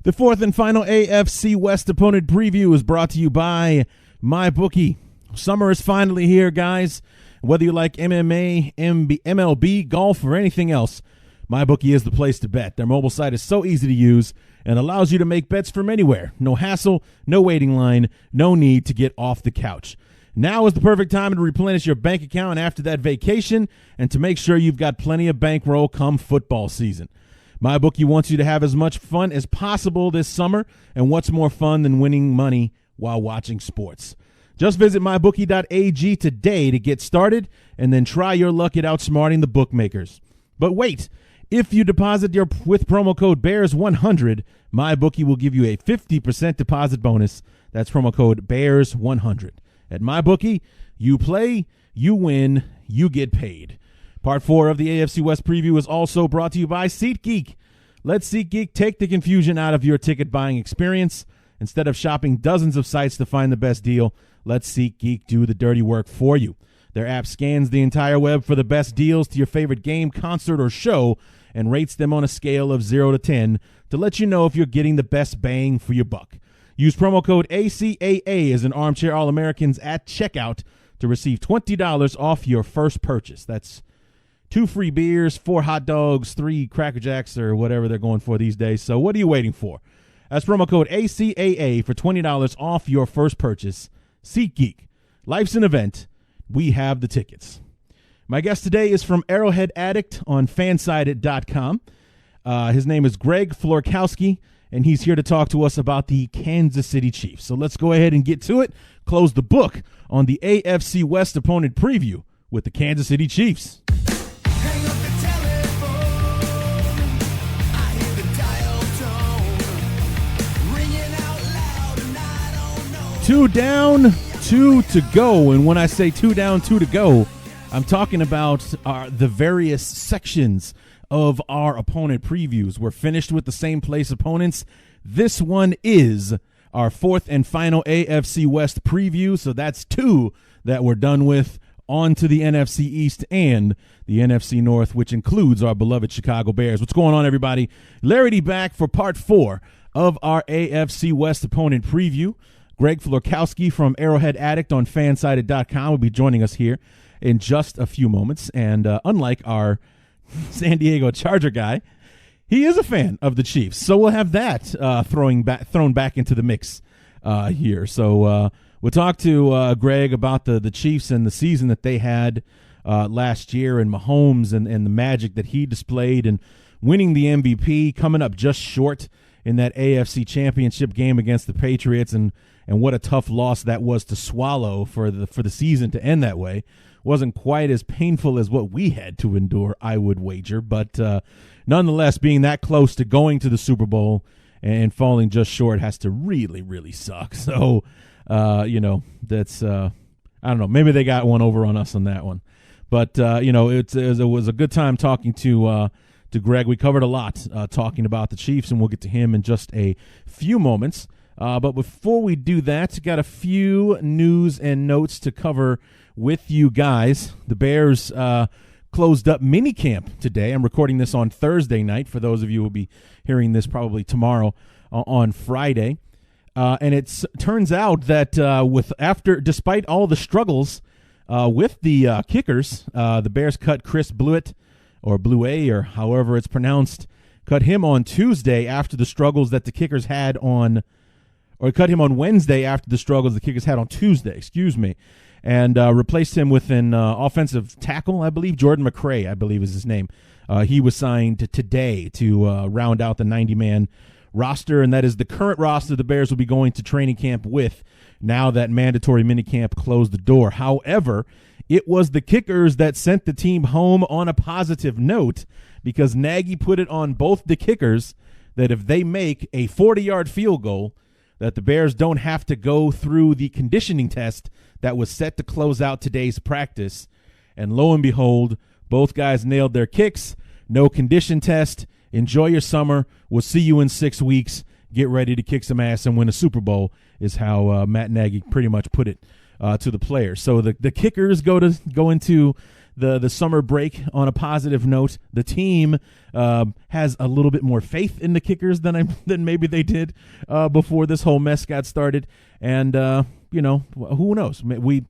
The fourth and final AFC West opponent preview is brought to you by MyBookie. Summer is finally here, guys. Whether you like MMA, MLB, golf, or anything else, MyBookie is the place to bet. Their mobile site is so easy to use and allows you to make bets from anywhere. No hassle, no waiting line, no need to get off the couch. Now is the perfect time to replenish your bank account after that vacation and to make sure you've got plenty of bankroll come football season. MyBookie wants you to have as much fun as possible this summer, and what's more fun than winning money while watching sports? Just visit mybookie.ag today to get started, and then try your luck at outsmarting the bookmakers. But wait, if you deposit with promo code BEARS100, MyBookie will give you a 50% deposit bonus. That's promo code BEARS100. At MyBookie, you play, you win, you get paid. Part 4 of the AFC West Preview is also brought to you by SeatGeek. Let SeatGeek take the confusion out of your ticket buying experience. Instead of shopping dozens of sites to find the best deal, let SeatGeek do the dirty work for you. Their app scans the entire web for the best deals to your favorite game, concert, or show and rates them on a scale of 0 to 10 to let you know if you're getting the best bang for your buck. Use promo code ACAA as an Armchair All-Americans at checkout to receive $20 off your first purchase. That's 2 free beers, 4 hot dogs, 3 Cracker Jacks, or whatever they're going for these days. So what are you waiting for? That's promo code ACAA for $20 off your first purchase. SeatGeek. Life's an event. We have the tickets. My guest today is from Arrowhead Addict on Fansided.com. His name is Greg Florkowski, and he's here to talk to us about the Kansas City Chiefs. So let's go ahead and get to it. Close the book on the AFC West opponent preview with the Kansas City Chiefs. Two down, 2 to go. And when I say 2 down, 2 to go, I'm talking about the various sections of our opponent previews. We're finished with the same place opponents. This one is our fourth and final AFC West preview. So that's 2 that we're done with. On to the NFC East and the NFC North, which includes our beloved Chicago Bears. What's going on, everybody? Larry D back for part 4 of our AFC West opponent preview. Greg Florkowski from Arrowhead Addict on Fansided.com will be joining us here in just a few moments. And unlike our San Diego Charger guy, he is a fan of the Chiefs. So we'll have that thrown back into the mix here. So we'll talk to Greg about the Chiefs and the season that they had last year, and Mahomes and the magic that he displayed, and winning the MVP, coming up just short in that AFC Championship game against the Patriots, and what a tough loss that was to swallow for the season to end that way. Wasn't quite as painful as what we had to endure, I would wager, but nonetheless, being that close to going to the Super Bowl and falling just short has to really, really suck. So, that's I don't know. Maybe they got one over on us on that one, but it was a good time talking to Greg. We covered a lot talking about the Chiefs, and we'll get to him in just a few moments. But before we do that, got a few news and notes to cover with you guys. The Bears closed up minicamp today. I'm recording this on Thursday night. For those of you who will be hearing this probably tomorrow on Friday. And it turns out that despite all the struggles with the kickers, the Bears cut Chris Blewett, or Bluet, or however it's pronounced, cut him on Tuesday after the struggles that the kickers had cut him on Wednesday after the struggles the kickers had on Tuesday, and replaced him with an offensive tackle, I believe. Jordan McRae, I believe is his name. He was signed today to round out the 90-man roster, and that is the current roster the Bears will be going to training camp with now that mandatory minicamp closed the door. However, it was the kickers that sent the team home on a positive note, because Nagy put it on both the kickers that if they make a 40-yard field goal, that the Bears don't have to go through the conditioning test that was set to close out today's practice. And lo and behold, both guys nailed their kicks. No condition test. Enjoy your summer. We'll see you in 6 weeks. Get ready to kick some ass and win a Super Bowl is how Matt Nagy pretty much put it to the players. So the kickers go into the summer break on a positive note. The team has a little bit more faith in the kickers than maybe they did before this whole mess got started. And who knows? We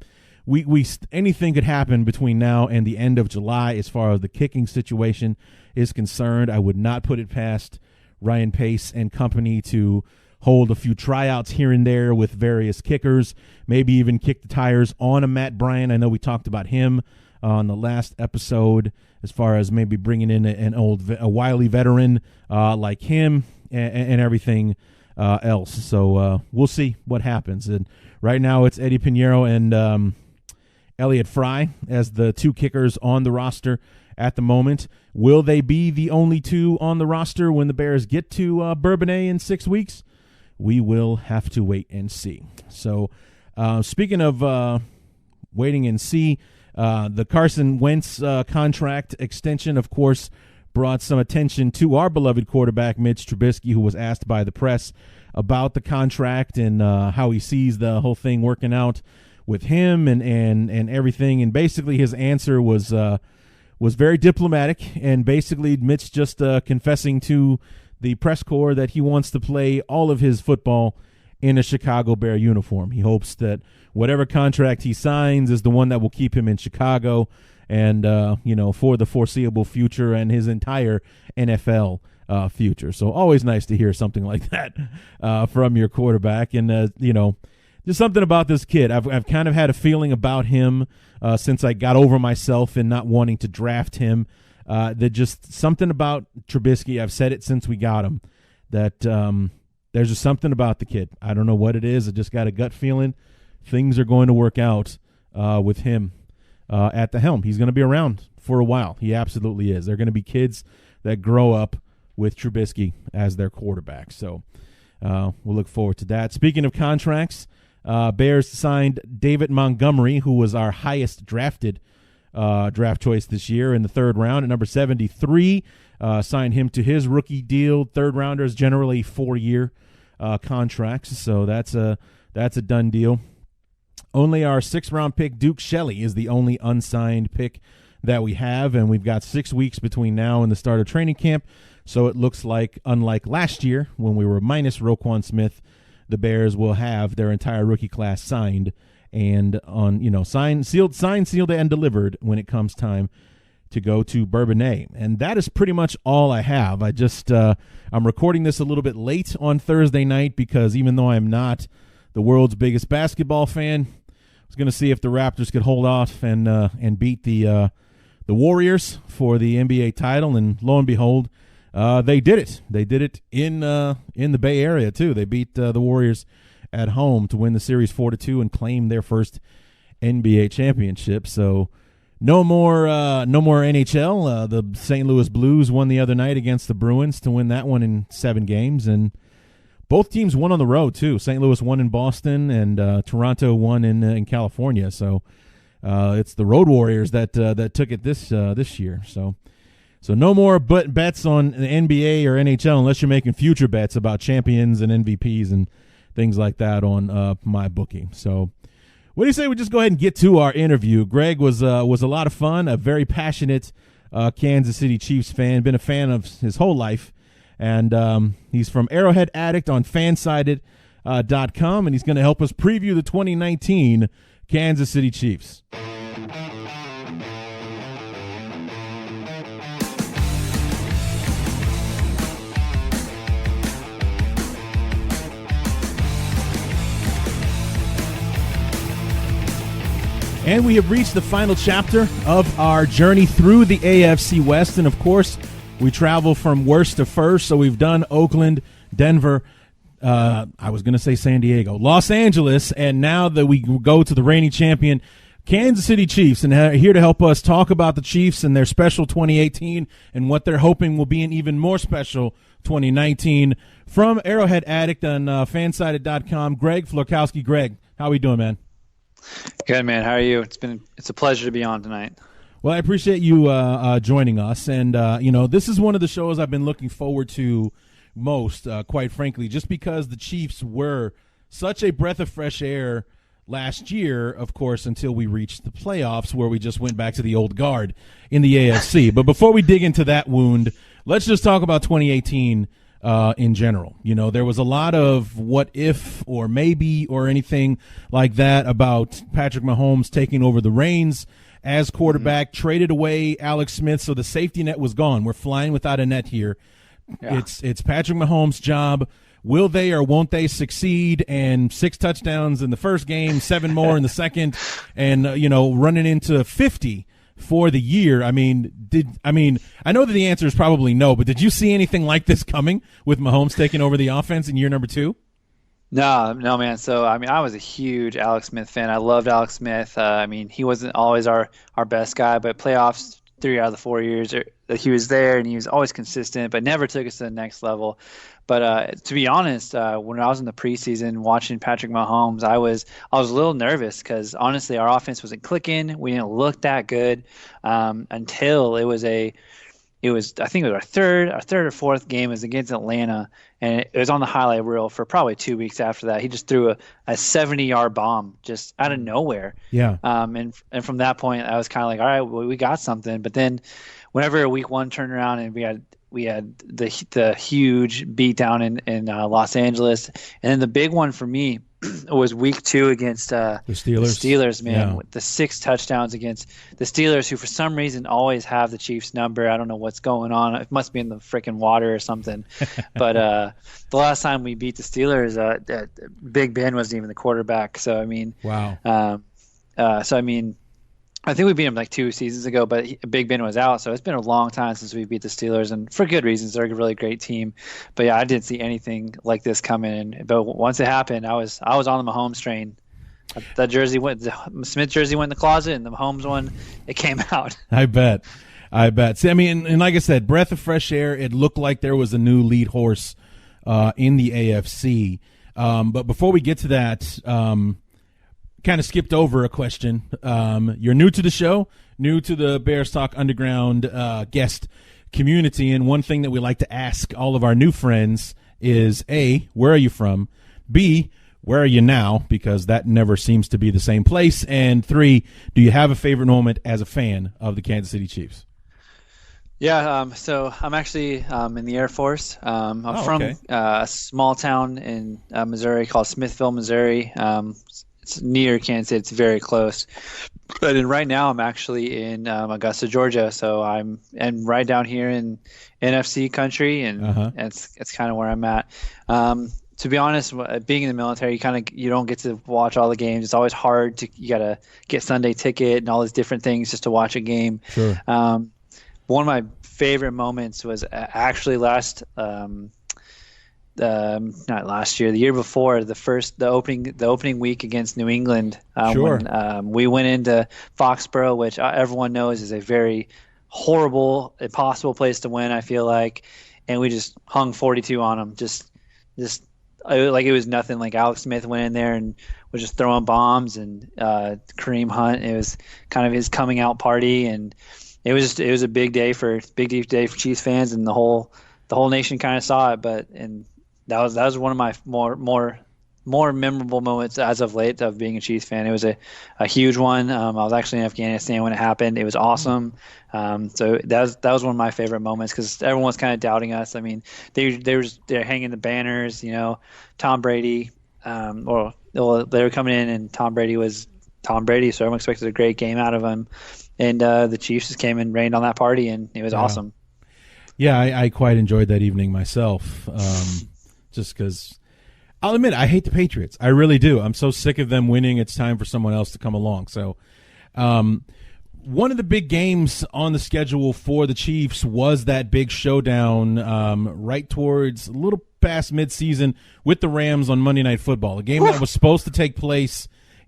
anything could happen between now and the end of July as far as the kicking situation is concerned. I would not put it past Ryan Pace and company to hold a few tryouts here and there with various kickers, maybe even kick the tires on a Matt Bryan. I know we talked about him on the last episode as far as maybe bringing in a wily veteran like him and everything else. So we'll see what happens. And right now it's Eddie Pinheiro and Elliott Fry as the two kickers on the roster at the moment. Will they be the only two on the roster when the Bears get to Bourbonnais in 6 weeks? We will have to wait and see. So speaking of waiting and see, the Carson Wentz contract extension, of course, brought some attention to our beloved quarterback, Mitch Trubisky, who was asked by the press about the contract and how he sees the whole thing working out with him and everything. And basically his answer was very diplomatic, and basically Mitch just confessing to the press corps that he wants to play all of his football in a Chicago Bear uniform. He hopes that whatever contract he signs is the one that will keep him in Chicago and, for the foreseeable future and his entire NFL future. So always nice to hear something like that from your quarterback. And, just something about this kid. I've kind of had a feeling about him since I got over myself in not wanting to draft him. That just something about Trubisky, I've said it since we got him, that there's just something about the kid. I don't know what it is. I just got a gut feeling things are going to work out with him at the helm. He's going to be around for a while. He absolutely is. They're going to be kids that grow up with Trubisky as their quarterback. So we'll look forward to that. Speaking of contracts, Bears signed David Montgomery, who was our highest drafted draft choice this year in the third round at number 73. Signed him to his rookie deal. Third rounders generally 4-year contracts, so that's a done deal. Only our 6th-round pick, Duke Shelley, is the only unsigned pick that we have, and we've got 6 weeks between now and the start of training camp. So it looks like, unlike last year when we were minus Roquan Smith, the Bears will have their entire rookie class signed and signed, sealed, and delivered when it comes time to go to Bourbonnais. And that is pretty much all I have. I'm recording this a little bit late on Thursday night because even though I'm not the world's biggest basketball fan, I was going to see if the Raptors could hold off and beat the Warriors for the NBA title, and lo and behold, they did it. They did it in the Bay Area too. They beat the Warriors at home to win the series 4-2 and claim their first NBA championship. So no more NHL. The St. Louis Blues won the other night against the Bruins to win that one in 7 games, and both teams won on the road too. St. Louis won in Boston, and Toronto won in California. So it's the Road Warriors that took it this year. So no more bets on the NBA or NHL unless you're making future bets about champions and MVPs and things like that on MyBookie. So what do you say we just go ahead and get to our interview? Greg was a lot of fun, a very passionate Kansas City Chiefs fan, been a fan of his whole life. And he's from Arrowhead Addict on Fansided.com, and he's going to help us preview the 2019 Kansas City Chiefs. And we have reached the final chapter of our journey through the AFC West. And, of course, we travel from worst to first. So we've done Oakland, Denver, I was going to say San Diego, Los Angeles. And now that we go to the reigning champion, Kansas City Chiefs. And here to help us talk about the Chiefs and their special 2018 and what they're hoping will be an even more special 2019 from Arrowhead Addict on Fansided.com, Greg Florkowski. Greg, how are we doing, man? Good, man. How are you? It's a pleasure to be on tonight. Well, I appreciate you joining us. And, this is one of the shows I've been looking forward to most, quite frankly, just because the Chiefs were such a breath of fresh air last year, of course, until we reached the playoffs where we just went back to the old guard in the AFC. But before we dig into that wound, let's just talk about 2018 in general. You know, there was a lot of what if or maybe or anything like that about Patrick Mahomes taking over the reins as quarterback, traded away Alex Smith, so the safety net was gone. We're flying without a net here. Yeah. It's Patrick Mahomes' job. Will they or won't they succeed? And 6 touchdowns in the first game, 7 more in the second, and running into 50 for the year. I know that the answer is probably no, but did you see anything like this coming with Mahomes taking over the offense in year number 2? No, man. So, I was a huge Alex Smith fan. I loved Alex Smith. He wasn't always our best guy, but playoffs 3 out of the 4 years he was there, and he was always consistent, but never took us to the next level. But to be honest, when I was in the preseason watching Patrick Mahomes, I was a little nervous because honestly, our offense wasn't clicking. We didn't look that good until I think it was our third or fourth game was against Atlanta, and it was on the highlight reel for probably 2 weeks after that. He just threw a 70-yard bomb just out of nowhere. Yeah. And from that point, I was kind of like, all right, well, we got something. But then, whenever week 1 turned around and we had the huge beatdown in Los Angeles, and then the big one for me was week 2 against the Steelers, man, yeah. With the 6 touchdowns against the Steelers, who for some reason always have the Chiefs number. I don't know what's going on. It must be in the freaking water or something. But the last time we beat the Steelers, Big Ben wasn't even the quarterback. So wow. I think we beat him like 2 seasons ago, but Big Ben was out, so it's been a long time since we beat the Steelers, and for good reasons. They're a really great team. But yeah, I didn't see anything like this coming. But once it happened, I was on the Mahomes train. That the Smith jersey went in the closet, and the Mahomes one, it came out. I bet. See, and like I said, breath of fresh air. It looked like there was a new lead horse in the AFC. But before we get to that, kind of skipped over a question. You're new to the show, new to the Bears Talk Underground guest community, and one thing that we like to ask all of our new friends is, A, where are you from? B, where are you now? Because that never seems to be the same place. And 3, do you have a favorite moment as a fan of the Kansas City Chiefs? Yeah, so I'm actually in the Air Force. I'm from a small town in Missouri called Smithville, Missouri. It's near Kansas City. It's very close. But right now I'm actually in Augusta, Georgia. So I'm right down here in NFC country, and it's kind of where I'm at. To be honest, being in the military, you don't get to watch all the games. It's always hard you got to get Sunday ticket and all these different things just to watch a game. Sure. One of my favorite moments was actually not last year, the year before, the opening week against New England. Sure. When we went into Foxborough, which everyone knows is a very horrible, impossible place to win, I feel like, and we just hung 42 on them. Just like it was nothing. Like Alex Smith went in there and was just throwing bombs, and Kareem Hunt. It was kind of his coming out party, and it was a big day for Chiefs fans, and the whole nation kind of saw it. That was one of my more memorable moments as of late of being a Chiefs fan. It was a huge one. I was actually in Afghanistan when it happened. It was awesome. So that was one of my favorite moments because everyone was kind of doubting us. I mean, they're hanging the banners. Tom Brady. They were coming in, and Tom Brady was Tom Brady, so everyone expected a great game out of him. And the Chiefs just came and rained on that party, and it was awesome. Yeah, I quite enjoyed that evening myself. Just because I'll admit I hate the Patriots. I really do. I'm so sick of them winning. It's time for someone else to come along. So one of the big games on the schedule for the Chiefs was that big showdown right towards a little past midseason with the Rams on Monday Night Football, a game that was supposed to take place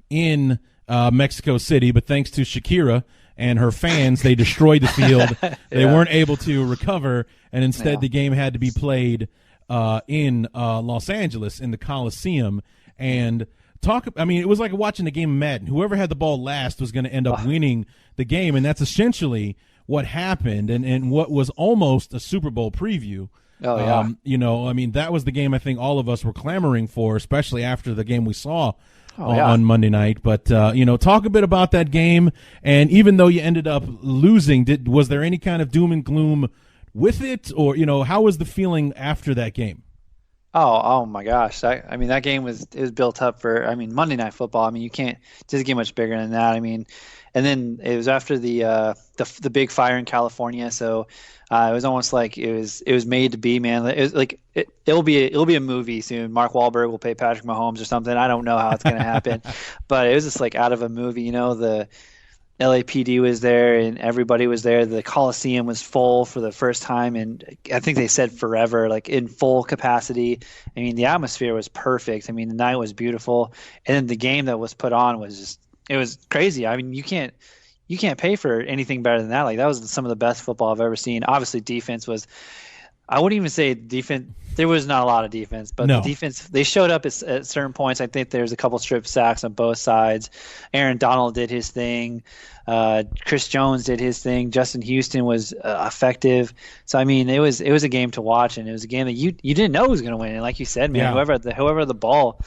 in Mexico City, but thanks to Shakira and her fans, they destroyed the field. They weren't able to recover, and instead the game had to be played in Los Angeles in the Coliseum. And it was like watching a game of Madden. Whoever had the ball last was going to end up winning the game, and that's essentially what happened, and what was almost a Super Bowl preview. Oh, yeah. That was the game I think all of us were clamoring for, especially after the game we saw on Monday night. But, talk a bit about that game. And even though you ended up losing, was there any kind of doom and gloom with it? Or, how was the feeling after that game? Oh my gosh. That game was built up for, Monday Night Football. You can't just get much bigger than that. And then it was after the big fire in California. So it was almost like it was made to be, man. It was like it'll be a movie soon. Mark Wahlberg will play Patrick Mahomes or something. I don't know how it's going to happen, but it was just like out of a movie. The LAPD was there and everybody was there. The Coliseum was full for the first time, and I think they said forever, like in full capacity. The atmosphere was perfect. The night was beautiful, and then the game that was put on was it was crazy. You can't pay for anything better than that. Like, that was some of the best football I've ever seen. Obviously, defense was. I wouldn't even say defense. There was not a lot of defense, but the defense, they showed up at certain points. I think there's a couple strip sacks on both sides. Aaron Donald did his thing. Chris Jones did his thing. Justin Houston was effective. So, it was a game to watch, and it was a game that you didn't know who was going to win. And like you said, man, whoever the ball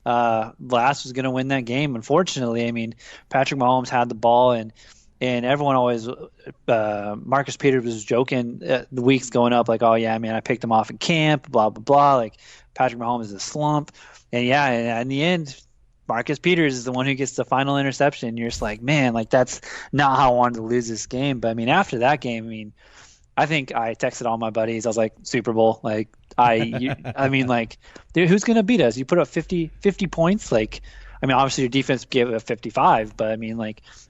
last was going to win that game. Unfortunately, Patrick Mahomes had the ball, and everyone always Marcus Peters was joking the weeks going up, like, oh yeah, man, I picked him off in camp, blah blah blah, like Patrick Mahomes is a slump. And in the end, Marcus Peters is the one who gets the final interception. You're just like, man, like, that's not how I wanted to lose this game. But after that game, I think I texted all my buddies. I was like, Super Bowl, like dude, who's gonna beat us? You put up 50 points, like. Obviously your defense gave it 55, but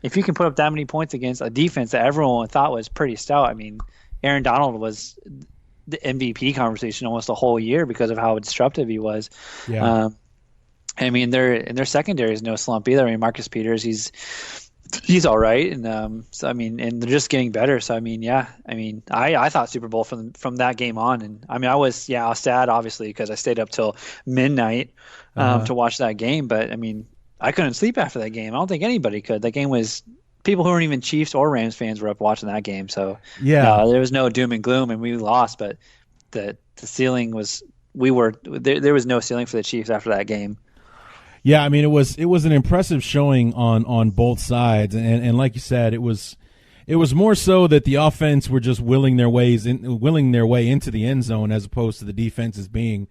if you can put up that many points against a defense that everyone thought was pretty stout, Aaron Donald was the MVP conversation almost the whole year because of how disruptive he was. Yeah. Their secondary is no slump either. Marcus Peters, he's all right, and and they're just getting better. So I thought Super Bowl from that game on, and I was sad obviously because I stayed up till midnight to watch that game, but I couldn't sleep after that game. I don't think anybody could. That game was, people who weren't even Chiefs or Rams fans were up watching that game. So there was no doom and gloom, and we lost, but the ceiling was there was no ceiling for the Chiefs after that game. Yeah, it was an impressive showing on both sides, and like you said, it was more so that the offense were just willing their way into the end zone as opposed to the defenses being,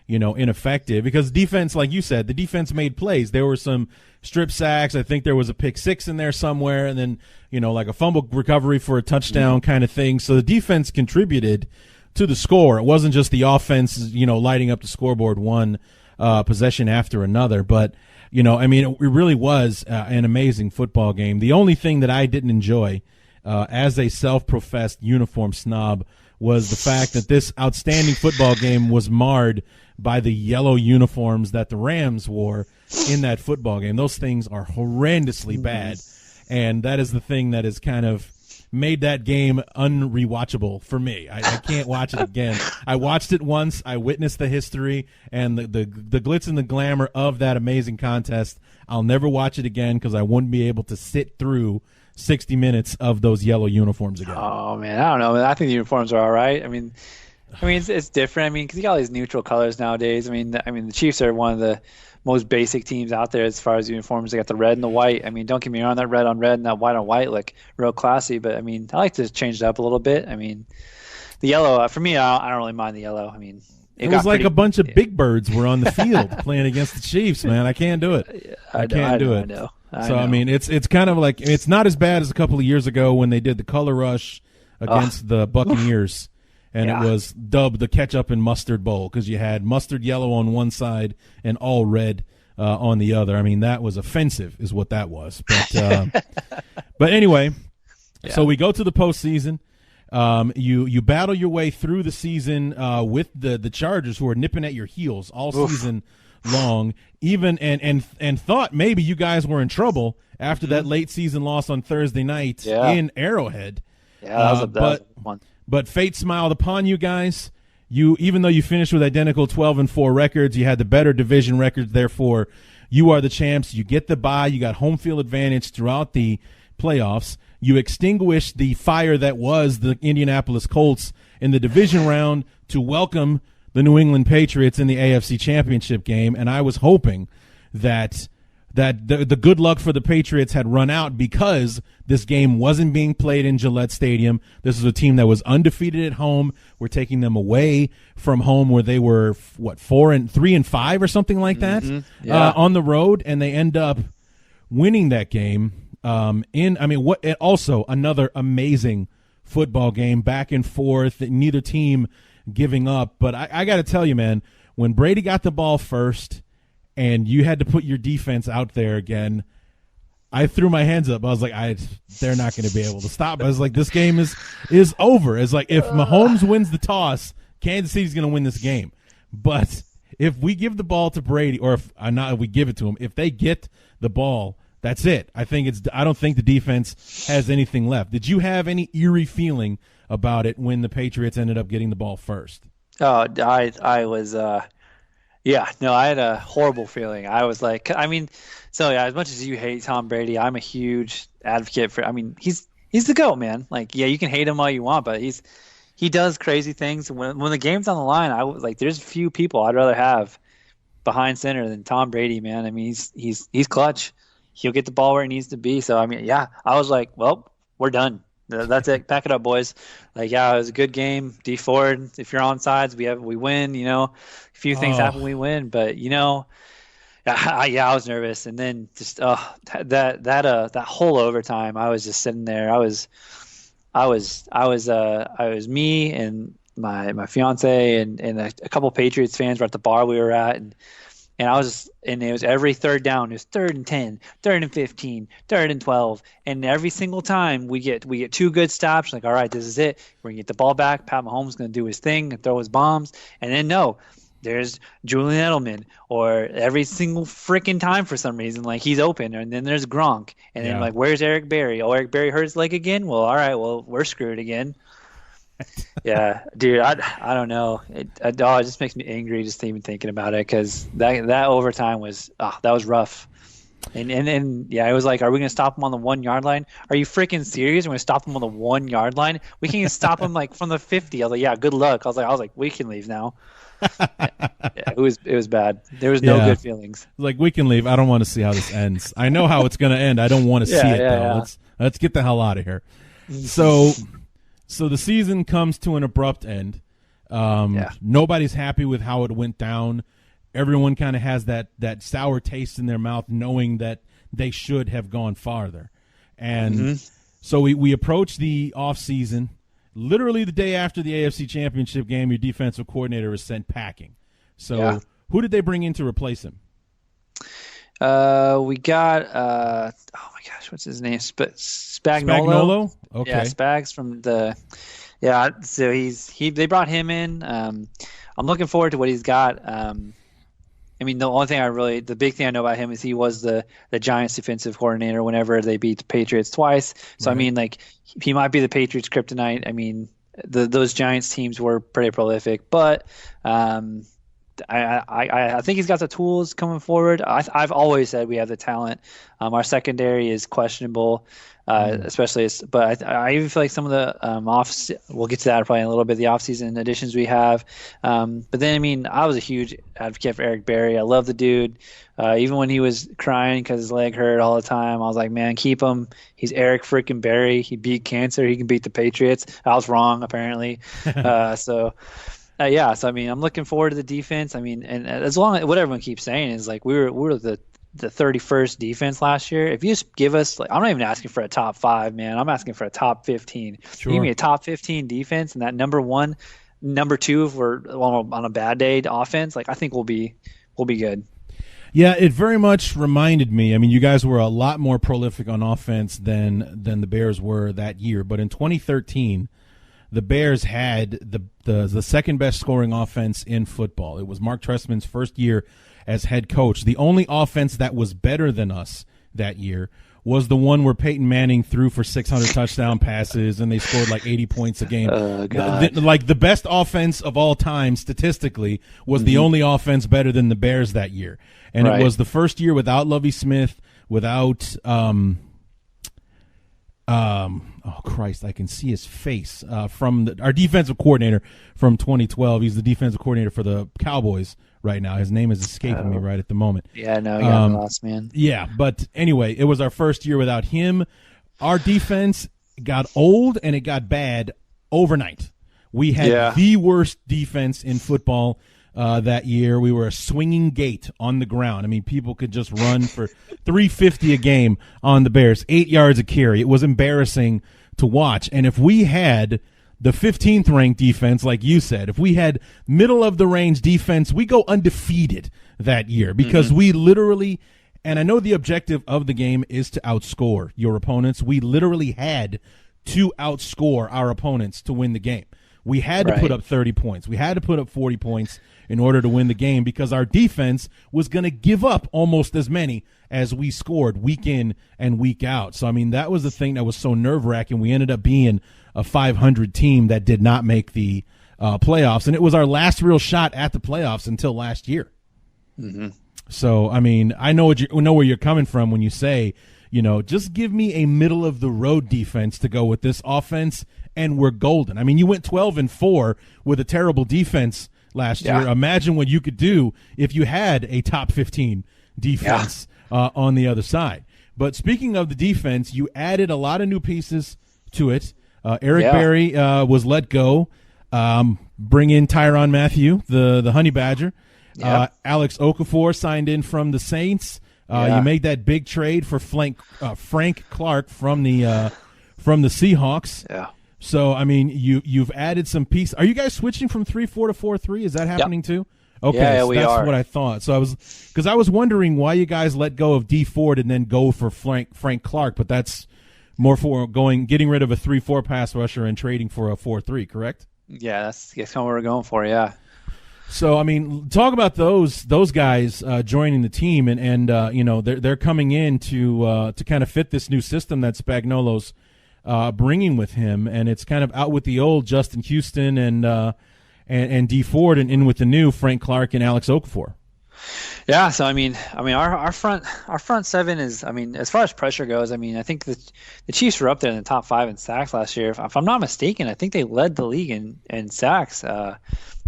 ineffective. Because defense, like you said, the defense made plays. There were some strip sacks. I think there was a pick six in there somewhere, and then like a fumble recovery for a touchdown kind of thing. So the defense contributed to the score. It wasn't just the offense, lighting up the scoreboard one possession after another. But, it really was an amazing football game. The only thing that I didn't enjoy as a self-professed uniform snob was the fact that this outstanding football game was marred by the yellow uniforms that the Rams wore in that football game. Those things are horrendously bad, and that is the thing that has kind of made that game unrewatchable for me. I can't watch it again. I watched it once. I witnessed the history and the glitz and the glamour of that amazing contest. I'll never watch it again because I wouldn't be able to sit through 60 minutes of those yellow uniforms again. Oh, man, I don't know. I think the uniforms are all right. It's different. Because you got all these neutral colors nowadays. The Chiefs are one of the most basic teams out there as far as uniforms. They got the red and the white. Don't get me wrong, that red on red and that white on white look real classy. But I like to change it up a little bit. The yellow, for me, I don't really mind the yellow. It was like a bunch of big birds were on the field playing against the Chiefs, man. I can't do it. I can't do it. I know. It's kind of like, it's not as bad as a couple of years ago when they did the color rush against the Buccaneers. And it was dubbed the ketchup and mustard bowl because you had mustard yellow on one side and all red on the other. That was offensive is what that was. But anyway, so we go to the postseason. You battle your way through the season with the Chargers, who are nipping at your heels all season long, even and thought maybe you guys were in trouble after that late season loss on Thursday night in Arrowhead. Yeah, that was one. But fate smiled upon you guys. Even though you finished with identical 12-4 records, you had the better division records. Therefore, you are the champs. You get the bye. You got home field advantage throughout the playoffs. You extinguished the fire that was the Indianapolis Colts in the division round to welcome the New England Patriots in the AFC Championship game. And I was hoping that that the good luck for the Patriots had run out because this game wasn't being played in Gillette Stadium. This is a team that was undefeated at home. We're taking them away from home where they were 3-5 or something like that on the road, and they end up winning that game. Also another amazing football game, back and forth, neither team giving up. But I got to tell you, man, when Brady got the ball first and you had to put your defense out there again, I threw my hands up. I was like, they're not going to be able to stop. I was like, this game is over. It's like if Mahomes wins the toss, Kansas City's going to win this game. But if we give the ball to Brady, or if we give it to him, if they get the ball, that's it. I don't think the defense has anything left. Did you have any eerie feeling about it when the Patriots ended up getting the ball first? Oh, I was I had a horrible feeling. I was like, as much as you hate Tom Brady, I'm a huge advocate for. He's the GOAT, man. Like, yeah, you can hate him all you want, but he does crazy things. When the game's on the line, I was like, there's a few people I'd rather have behind center than Tom Brady, man. I mean, he's clutch. He'll get the ball where it needs to be. So, I was like, well, we're done. That's it. Pack it up, boys. Like, yeah, it was a good game. D Ford, if you're on sides, we win. A few things happen, we win. But I was nervous, and then just that whole overtime, I was just sitting there. I was me and my fiance and a couple Patriots fans were at the bar we were at, and it was every third down. It was 3rd and 10, 3rd and 15, 3rd and 12. And every single time we get 2 good stops, like, all right, this is it. We're going to get the ball back. Pat Mahomes is going to do his thing and throw his bombs. And then, there's Julian Edelman, or every single freaking time for some reason, like, he's open. And then there's Gronk. And then, like, where's Eric Berry? Oh, Eric Berry hurt his leg again? Well, all right, well, we're screwed again. Yeah, dude, I don't know. It just makes me angry just even thinking about it, because that overtime was that was rough. And it was like, are we gonna stop him on the 1 yard line? Are you freaking serious? We're gonna stop him on the 1 yard line? We can't even stop him like from the 50. I was like, yeah, good luck. I was like, we can leave now. It was bad. There was no good feelings. Like, we can leave. I don't want to see how this ends. I know how it's gonna end. I don't want to see it though. Let's get the hell out of here. So the season comes to an abrupt end. Nobody's happy with how it went down. Everyone kind of has that sour taste in their mouth, knowing that they should have gone farther. And so we approach the offseason. Literally the day after the AFC Championship game, your defensive coordinator is sent packing. So who did they bring in to replace him? We got oh my gosh, what's his name? Spagnuolo. Okay. Yeah, Spags from the So they brought him in. I'm looking forward to what he's got. The only thing the big thing I know about him is he was the Giants defensive coordinator whenever they beat the Patriots twice. So right. He might be the Patriots kryptonite. Those Giants teams were pretty prolific, but I think he's got the tools coming forward. I've always said we have the talent. Our secondary is questionable, especially. But I even feel like some of the we'll get to that probably in a little bit. The offseason additions we have, but then I was a huge advocate for Eric Berry. I love the dude. Even when he was crying because his leg hurt all the time, I was like, man, keep him. He's Eric freaking Berry. He beat cancer. He can beat the Patriots. I was wrong apparently. So I'm looking forward to the defense. And as long as what everyone keeps saying is like we were the 31st defense last year. If you just give us, like, I'm not even asking for a top 5, man. I'm asking for a top 15. Sure. Give me a top 15 defense, and that number 1, number 2, if we're on a bad day to offense, like, I think we'll be good. Yeah, it very much reminded me. You guys were a lot more prolific on offense than the Bears were that year. But in 2013. The Bears had the second best scoring offense in football. It was Mark Trestman's first year as head coach. The only offense that was better than us that year was the one where Peyton Manning threw for 600 touchdown passes and they scored like 80 points a game. The best offense of all time statistically was the only offense better than the Bears that year. And It was the first year without Lovie Smith, without oh Christ, I can see his face from our defensive coordinator from 2012. He's the defensive coordinator for the Cowboys right now. His name is escaping me right at the moment. Yeah, no, you got lost, man. Yeah, but anyway, it was our first year without him. Our defense got old and it got bad overnight. We had the worst defense in football that year. We were a swinging gate on the ground. I mean, people could just run for 350 a game on the Bears, 8 yards a carry. It was embarrassing to watch. And if we had the 15th ranked defense, like you said, if we had middle of the range defense, we go undefeated that year because we literally, and I know the objective of the game is to outscore your opponents. We literally had to outscore our opponents to win the game. We had to put up 30 points. We had to put up 40 points in order to win the game because our defense was going to give up almost as many as we scored week in and week out. So, I mean, that was the thing that was so nerve-wracking. We ended up being a 500 team that did not make the playoffs, and it was our last real shot at the playoffs until last year. So, I mean, I know where you're coming from when you say, you know, just give me a middle-of-the-road defense to go with this offense, and we're golden. I mean, you went 12-4 with a terrible defense last year. Imagine what you could do if you had a top 15 defense on the other side. But speaking of the defense, you added a lot of new pieces to it. Eric Berry was let go. Bring in Tyrann Mathieu, the Honey Badger. Alex Okafor signed in from the Saints. You made that big trade for Frank Clark from the Seahawks. Yeah. So, I mean, you've added some pieces. Are you guys switching from 3-4 to 4-3? Is that happening too? Okay, yeah, so we that's are. what I thought. So I was wondering why you guys let go of D Ford and then go for Frank Clark, but that's more for getting rid of a 3-4 pass rusher and trading for a 4-3, correct? Yeah, that's kind of what we're going for. Yeah. So, I mean, talk about those guys joining the team, and you know, they're coming in to kind of fit this new system that Spagnuolo's bringing with him, and it's kind of out with the old Justin Houston and D Ford, and in with the new Frank Clark and Alex Okafor. Yeah, so I mean, our front seven is, I mean, as far as pressure goes, I mean, I think the Chiefs were up there in the top 5 in sacks last year. If I'm not mistaken, I think they led the league in sacks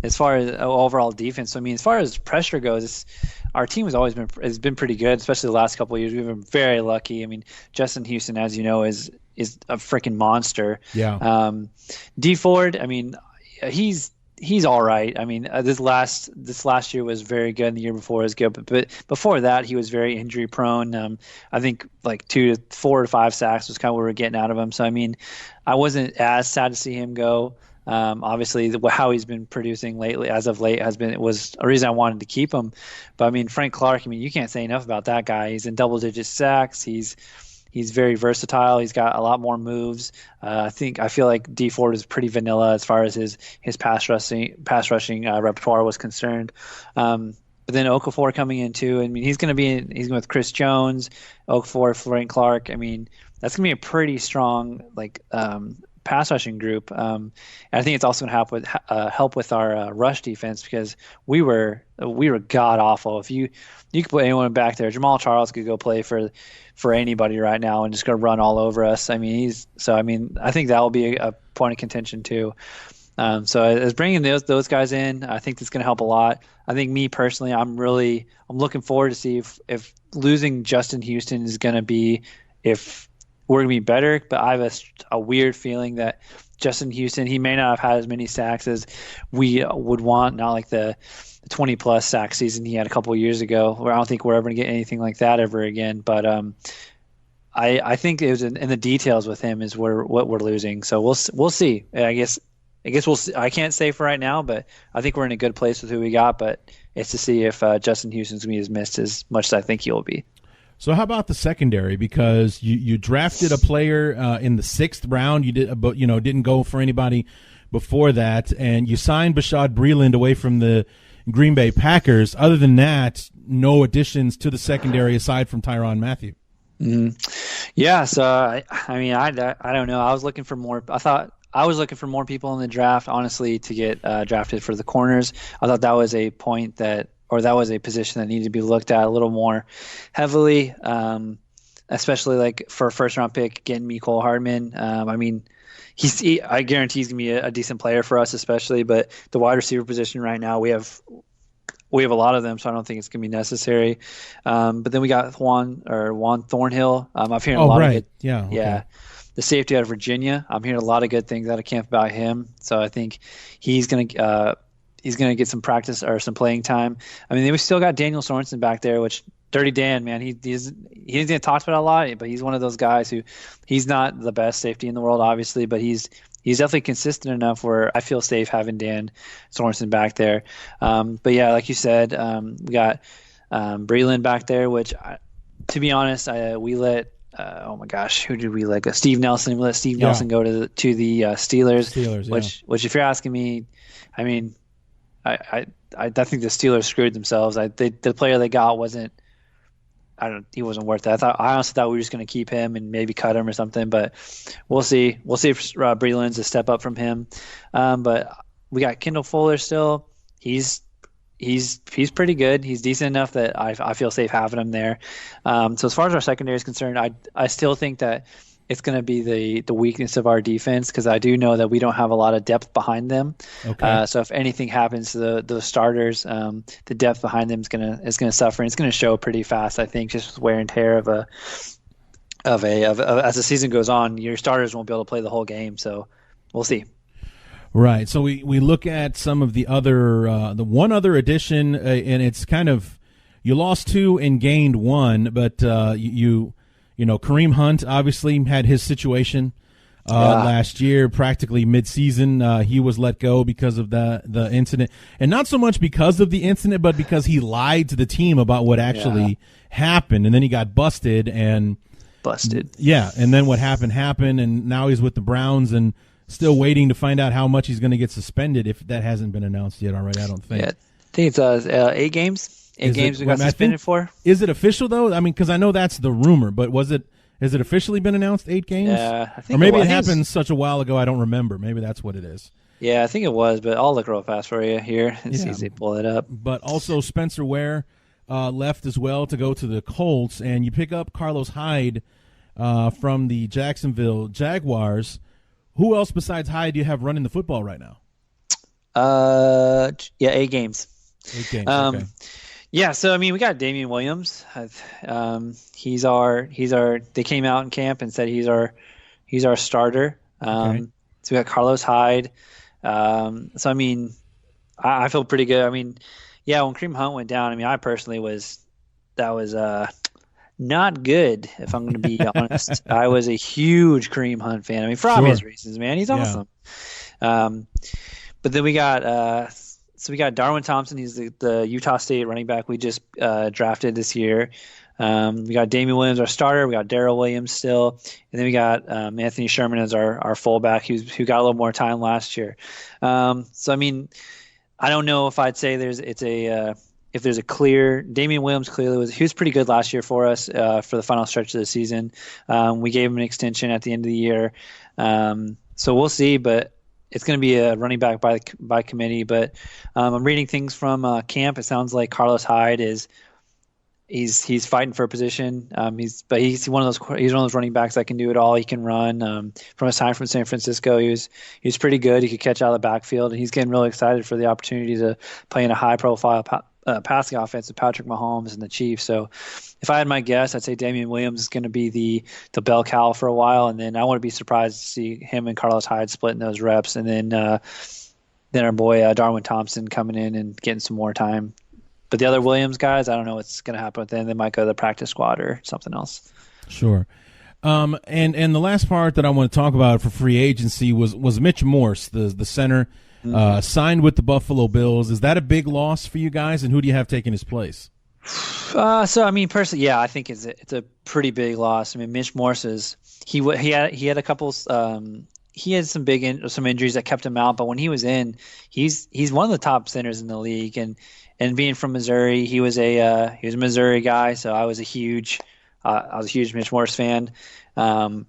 as far as overall defense. So I mean, as far as pressure goes, our team has been pretty good, especially the last couple of years. We've been very lucky. I mean, Justin Houston, as you know, is a freaking monster. Yeah. D Ford, I mean, he's all right. I mean, this last year was very good, and the year before was good, but before that, he was very injury prone. I think like 2 to 4 to 5 sacks was kind of what we were getting out of him. So I mean, I wasn't as sad to see him go. Obviously, how he's been producing lately, as of late, was a reason I wanted to keep him. But I mean, Frank Clark, I mean, you can't say enough about that guy. He's in double-digit sacks. He's very versatile. He's got a lot more moves. I feel like D Ford is pretty vanilla as far as his pass rushing repertoire was concerned. But then Okafor coming in too. I mean, he's going with Chris Jones, Okafor, Frank Clark. I mean, that's going to be a pretty strong pass rushing group. And I think it's also going to help with our rush defense, because we were god awful. If you could put anyone back there, Jamal Charles could go play for anybody right now and just go run all over us. I mean, I think that will be a point of contention too. So as bringing those guys in, I think that's going to help a lot. I think me personally, I'm looking forward to see if losing Justin Houston is going to be, if we're going to be better. But I have a weird feeling that Justin Houston, he may not have had as many sacks as we would want, not like the 20-plus sack season he had a couple of years ago, where I don't think we're ever going to get anything like that ever again. But I think it was in the details with him is what we're losing. So we'll see. I guess we'll see. I can't say for right now, but I think we're in a good place with who we got. But it's to see if Justin Houston's going to be as missed as much as I think he will be. So how about the secondary? Because you drafted a player in the 6th round. You didn't go for anybody before that, and you signed Bashaud Breeland away from the Green Bay Packers. Other than that, no additions to the secondary aside from Tyrann Mathieu. Mm-hmm. Yeah. So I mean, I don't know. I was looking for more. I thought I was looking for more people in the draft, honestly, to get drafted for the corners. I thought that was a point that was a position that needed to be looked at a little more heavily. especially like for a first round pick, getting Mecole Hardman. I mean, I guarantee he's gonna be a decent player for us, especially. But the wide receiver position right now, we have a lot of them, so I don't think it's gonna be necessary. But then we got Juan Thornhill. I'm hearing a lot of good. Yeah. Okay. Yeah. The safety out of Virginia. I'm hearing a lot of good things out of camp about him. So I think he's gonna get some practice or some playing time. I mean, we still got Daniel Sorensen back there, which Dirty Dan, man, he doesn't get talked about a lot, but he's one of those guys who he's not the best safety in the world, obviously, but he's definitely consistent enough where I feel safe having Dan Sorensen back there. But yeah, like you said, we got Breland back there, which to be honest, we let. Oh my gosh, who did we let go? Steve Nelson. We let Steve Nelson go to the Steelers. Which, if you're asking me, I mean, I think the Steelers screwed themselves. The player they got wasn't. He wasn't worth it. I honestly thought we were just going to keep him and maybe cut him or something, but we'll see. We'll see if Breland's a step up from him. But we got Kendall Fuller still. He's pretty good. He's decent enough that I feel safe having him there. So as far as our secondary is concerned, I still think that it's going to be the weakness of our defense, because I do know that we don't have a lot of depth behind them. Okay. So if anything happens to the starters, the depth behind them is going to suffer, and it's going to show pretty fast. I think just with wear and tear of as the season goes on, your starters won't be able to play the whole game. So we'll see. Right. So we look at some of the one other addition, and it's kind of, you lost 2 and gained 1, but you know, Kareem Hunt obviously had his situation last year, practically midseason. He was let go because of the incident, and not so much because of the incident, but because he lied to the team about what actually happened, and then he got busted. Yeah, and then what happened, and now he's with the Browns and still waiting to find out how much he's going to get suspended, if that hasn't been announced yet already. I don't think. Yeah, I think it's 8 games. 8 games we got suspended for. Is it official though? I mean, because I know that's the rumor, but has it officially been announced? 8 games? Yeah, I think. Or maybe it happened such a while ago I don't remember. Maybe that's what it is. Yeah, I think it was, but I'll look real fast for you here and see if they pull it up. But also Spencer Ware left as well to go to the Colts, and you pick up Carlos Hyde from the Jacksonville Jaguars. Who else besides Hyde do you have running the football right now? 8 games. 8 games. Okay. Yeah, so I mean, we got Damian Williams. He's our. They came out in camp and said he's our starter. So we got Carlos Hyde. So I mean, I feel pretty good. I mean, yeah, when Kareem Hunt went down, I mean, I personally was not good, if I'm going to be honest. I was a huge Kareem Hunt fan. I mean, for obvious reasons, man. He's awesome. But then we got. So we got Darwin Thompson. He's the Utah State running back we just drafted this year. We got Damian Williams, our starter. We got Darrell Williams still. And then we got Anthony Sherman as our fullback, who got a little more time last year. So, I mean, I don't know if I'd say if there's a clear – Damian Williams clearly he was pretty good last year for us for the final stretch of the season. We gave him an extension at the end of the year. So we'll see, but – it's going to be a running back by committee, but I'm reading things from camp. It sounds like Carlos Hyde he's fighting for a position. He's one of those running backs that can do it all. He can run. From his time from San Francisco, he was pretty good. He could catch out of the backfield, and he's getting really excited for the opportunity to play in a high profile passing offense with Patrick Mahomes and the Chiefs. So if I had my guess, I'd say Damian Williams is going to be the bell cow for a while, and then I wouldn't be surprised to see him and Carlos Hyde splitting those reps, and then our boy Darwin Thompson coming in and getting some more time. But the other Williams guys, I don't know what's going to happen with them. They might go to the practice squad or something else. Sure. And the last part that I want to talk about for free agency was Mitch Morse, the center. Signed with the Buffalo Bills. Is that a big loss for you guys, and who do you have taking his place? So I mean, personally, yeah, I think it's a pretty big loss. I mean, Mitch Morse he had a couple. He had some some injuries that kept him out, but when he was in, he's one of the top centers in the league, and being from Missouri, he was a Missouri guy, so I was a huge Mitch Morse fan. So,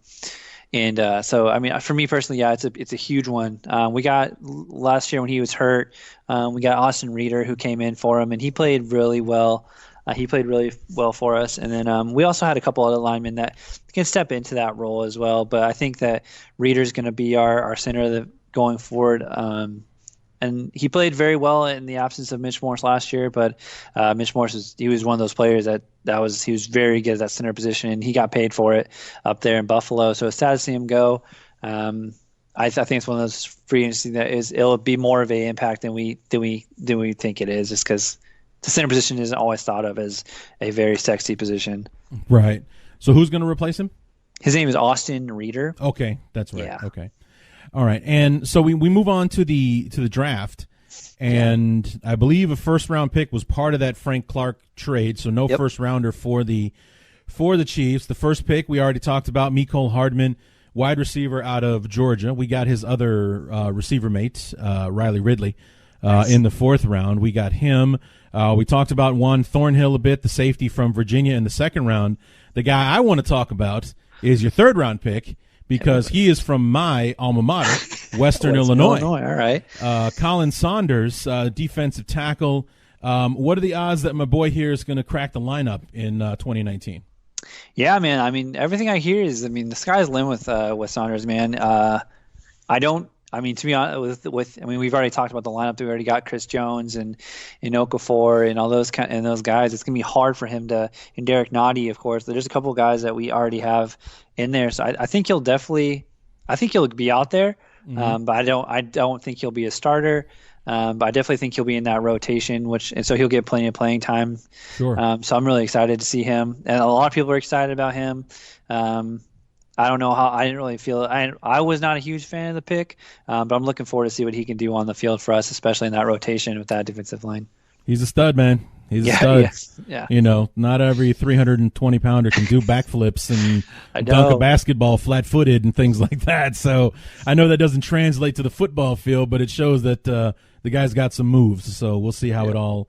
I mean, for me personally, yeah, it's a huge one. We got last year when he was hurt, we got Austin Reeder who came in for him, and he played really well. He played really well for us. And then we also had a couple other linemen that can step into that role as well. But I think that Reeder's going to be our center going forward. And he played very well in the absence of Mitch Morse last year. But Mitch Morse he was one of those players he was very good at that center position, and he got paid for it up there in Buffalo. So it's sad to see him go. I think it's one of those free agency that it'll be more of an impact than we think it is, just because the center position isn't always thought of as a very sexy position. Right. So who's going to replace him? His name is Austin Reeder. Okay, that's right. Yeah. Okay. All right. And so we move on to the draft, and I believe a first-round pick was part of that Frank Clark trade, so no first-rounder for the Chiefs. The first pick we already talked about, Mecole Hardman, wide receiver out of Georgia. We got his other receiver mate, Riley Ridley, in the fourth round. We got him. We talked about Juan Thornhill a bit, the safety from Virginia in the second round. The guy I want to talk about is your third-round pick, because he is from my alma mater, Western Illinois. All right. Colin Saunders, defensive tackle. What are the odds that my boy here is going to crack the lineup in 2019? Yeah, man. I mean, everything I hear is, the sky's the limit with Saunders, man. To be honest, we've already talked about the lineup. We already got Chris Jones and Okafor and all those those guys. It's gonna be hard for him and Derek Nottie, of course. There's a couple of guys that we already have in there, so I think he'll be out there. Mm-hmm. But I don't think he'll be a starter. But I definitely think he'll be in that rotation, and so he'll get plenty of playing time. Sure. So I'm really excited to see him, and a lot of people are excited about him. I don't know how. I didn't really feel. I was not a huge fan of the pick, but I'm looking forward to see what he can do on the field for us, especially in that rotation with that defensive line. He's a stud, man. He's a stud. Yeah. Not every 320-pounder can do backflips and dunk a basketball flat-footed and things like that. So I know that doesn't translate to the football field, but it shows that the guy's got some moves. So we'll see how it all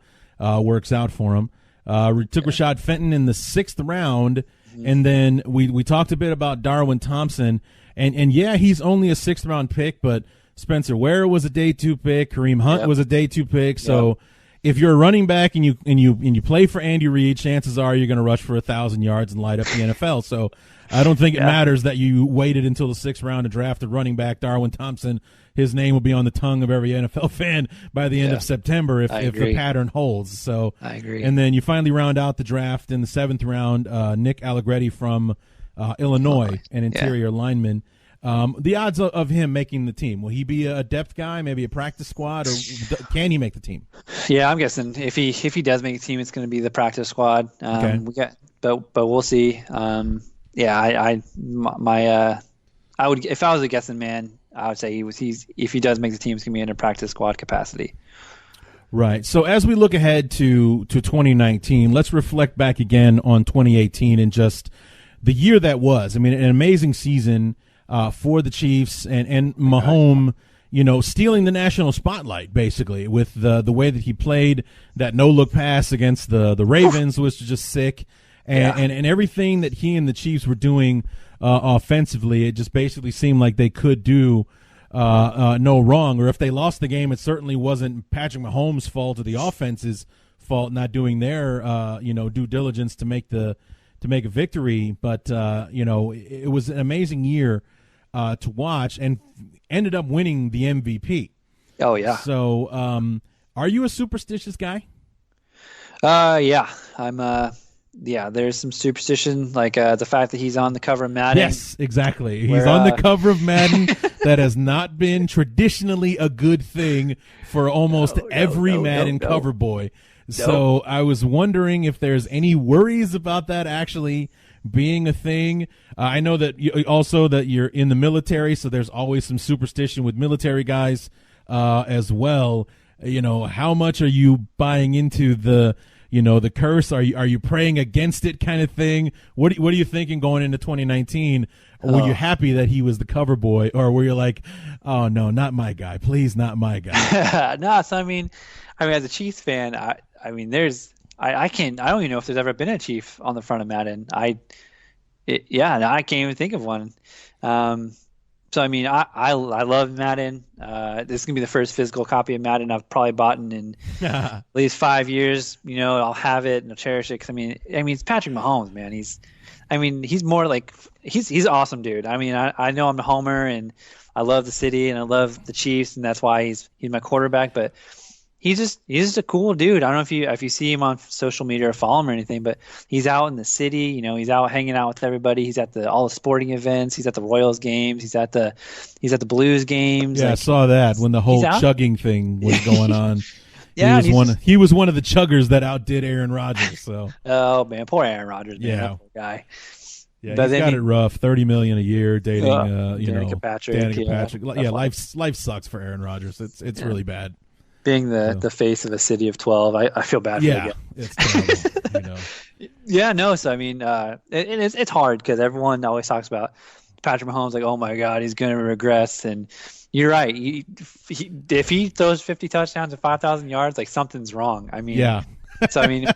works out for him. We took Rashad Fenton in the 6th round. And then we talked a bit about Darwin Thompson, and he's only a 6th round pick, but Spencer Ware was a day 2 pick, Kareem Hunt was a day 2 pick. So if you're a running back and you play for Andy Reid, chances are you're going to rush for 1,000 yards and light up the NFL. So I don't think it matters that you waited until the 6th round to draft a running back. Darwin Thompson, his name will be on the tongue of every NFL fan by the end of September if the pattern holds. So I agree. And then you finally round out the draft in the 7th round, Nick Allegretti from Illinois, an interior lineman. The odds of him making the team, will he be a depth guy, maybe a practice squad, or can he make the team? Yeah, I'm guessing if he does make a team, it's going to be the practice squad. But we'll see. I would, if I was a guessing man, I would say if he does make the team, it's going to be in a practice squad capacity. Right. So as we look ahead to 2019, let's reflect back again on 2018 and just the year that was. I mean, an amazing season for the Chiefs and Mahomes, stealing the national spotlight basically with the way that he played. That no-look pass against the Ravens was just sick, and everything that he and the Chiefs were doing offensively, it just basically seemed like they could do no wrong. Or if they lost the game, it certainly wasn't Patrick Mahomes' fault or the offense's fault not doing their due diligence to make a victory. But it was an amazing year to watch, and ended up winning the MVP. Oh yeah. So are you a superstitious guy? Yeah, I'm. There's some superstition, like the fact that he's on the cover of Madden. Yes, exactly. He's on the cover of Madden. That has not been traditionally a good thing for almost every Madden cover boy. So I was wondering if there's any worries about that actually being a thing. I know that you're in the military, so there's always some superstition with military guys as well. How much are you buying into the curse? Are you praying against it kind of thing? What are you thinking going into 2019? Or were you happy that he was the cover boy, or were you like, oh no, not my guy, please, not my guy? No, so I mean, as a Chiefs fan, I don't even know if there's ever been a Chief on the front of Madden. I can't even think of one. So I mean, I love Madden. This is gonna be the first physical copy of Madden I've probably bought in at least 5 years. You know, I'll have it and I'll cherish it. Cause I mean, it's Patrick Mahomes, man. He's more like he's awesome, dude. I mean, I know I'm a homer and I love the city and I love the Chiefs and that's why he's my quarterback. But he's just a cool dude. I don't know if you see him on social media or follow him or anything, but he's out in the city. You know, he's out hanging out with everybody. He's at all the sporting events. He's at the Royals games. He's at the Blues games. Yeah, I saw that when the whole chugging thing was going on. Yeah, he was one of the chuggers that outdid Aaron Rodgers. So. Oh man, poor Aaron Rodgers, man, that poor guy. Yeah, but he's got it rough. $30 million a year, dating Danica Patrick. Yeah, life sucks for Aaron Rodgers. It's really bad. Being the face of a city of 12, I feel bad for the guy. It's terrible. Yeah, no. So I mean, it's hard because everyone always talks about Patrick Mahomes, like, oh my God, he's going to regress. And you're right. If he throws 50 touchdowns and 5,000 yards, like something's wrong. I mean, yeah. So I mean,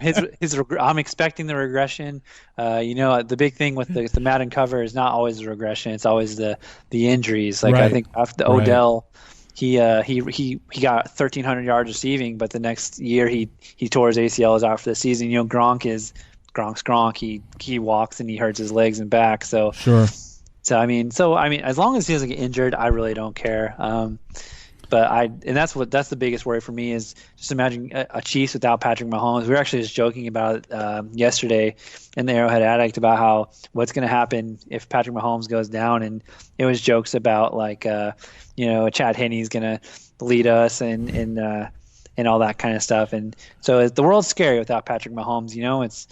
I'm expecting the regression. The big thing with the Madden cover is not always the regression; it's always the injuries. Like I think after Odell, he got 1,300 yards receiving, but the next year he tore his ACL out for the season. You know, Gronk's Gronk. He walks and he hurts his legs and back. So sure. So I mean, as long as he doesn't get injured, I really don't care. But that's the biggest worry for me is just imagine a Chiefs without Patrick Mahomes. We were actually just joking about it yesterday in the Arrowhead Addict about what's going to happen if Patrick Mahomes goes down, and it was jokes about like Chad Henney's going to lead us and all that kind of stuff. And so the world's scary without Patrick Mahomes. You know, it's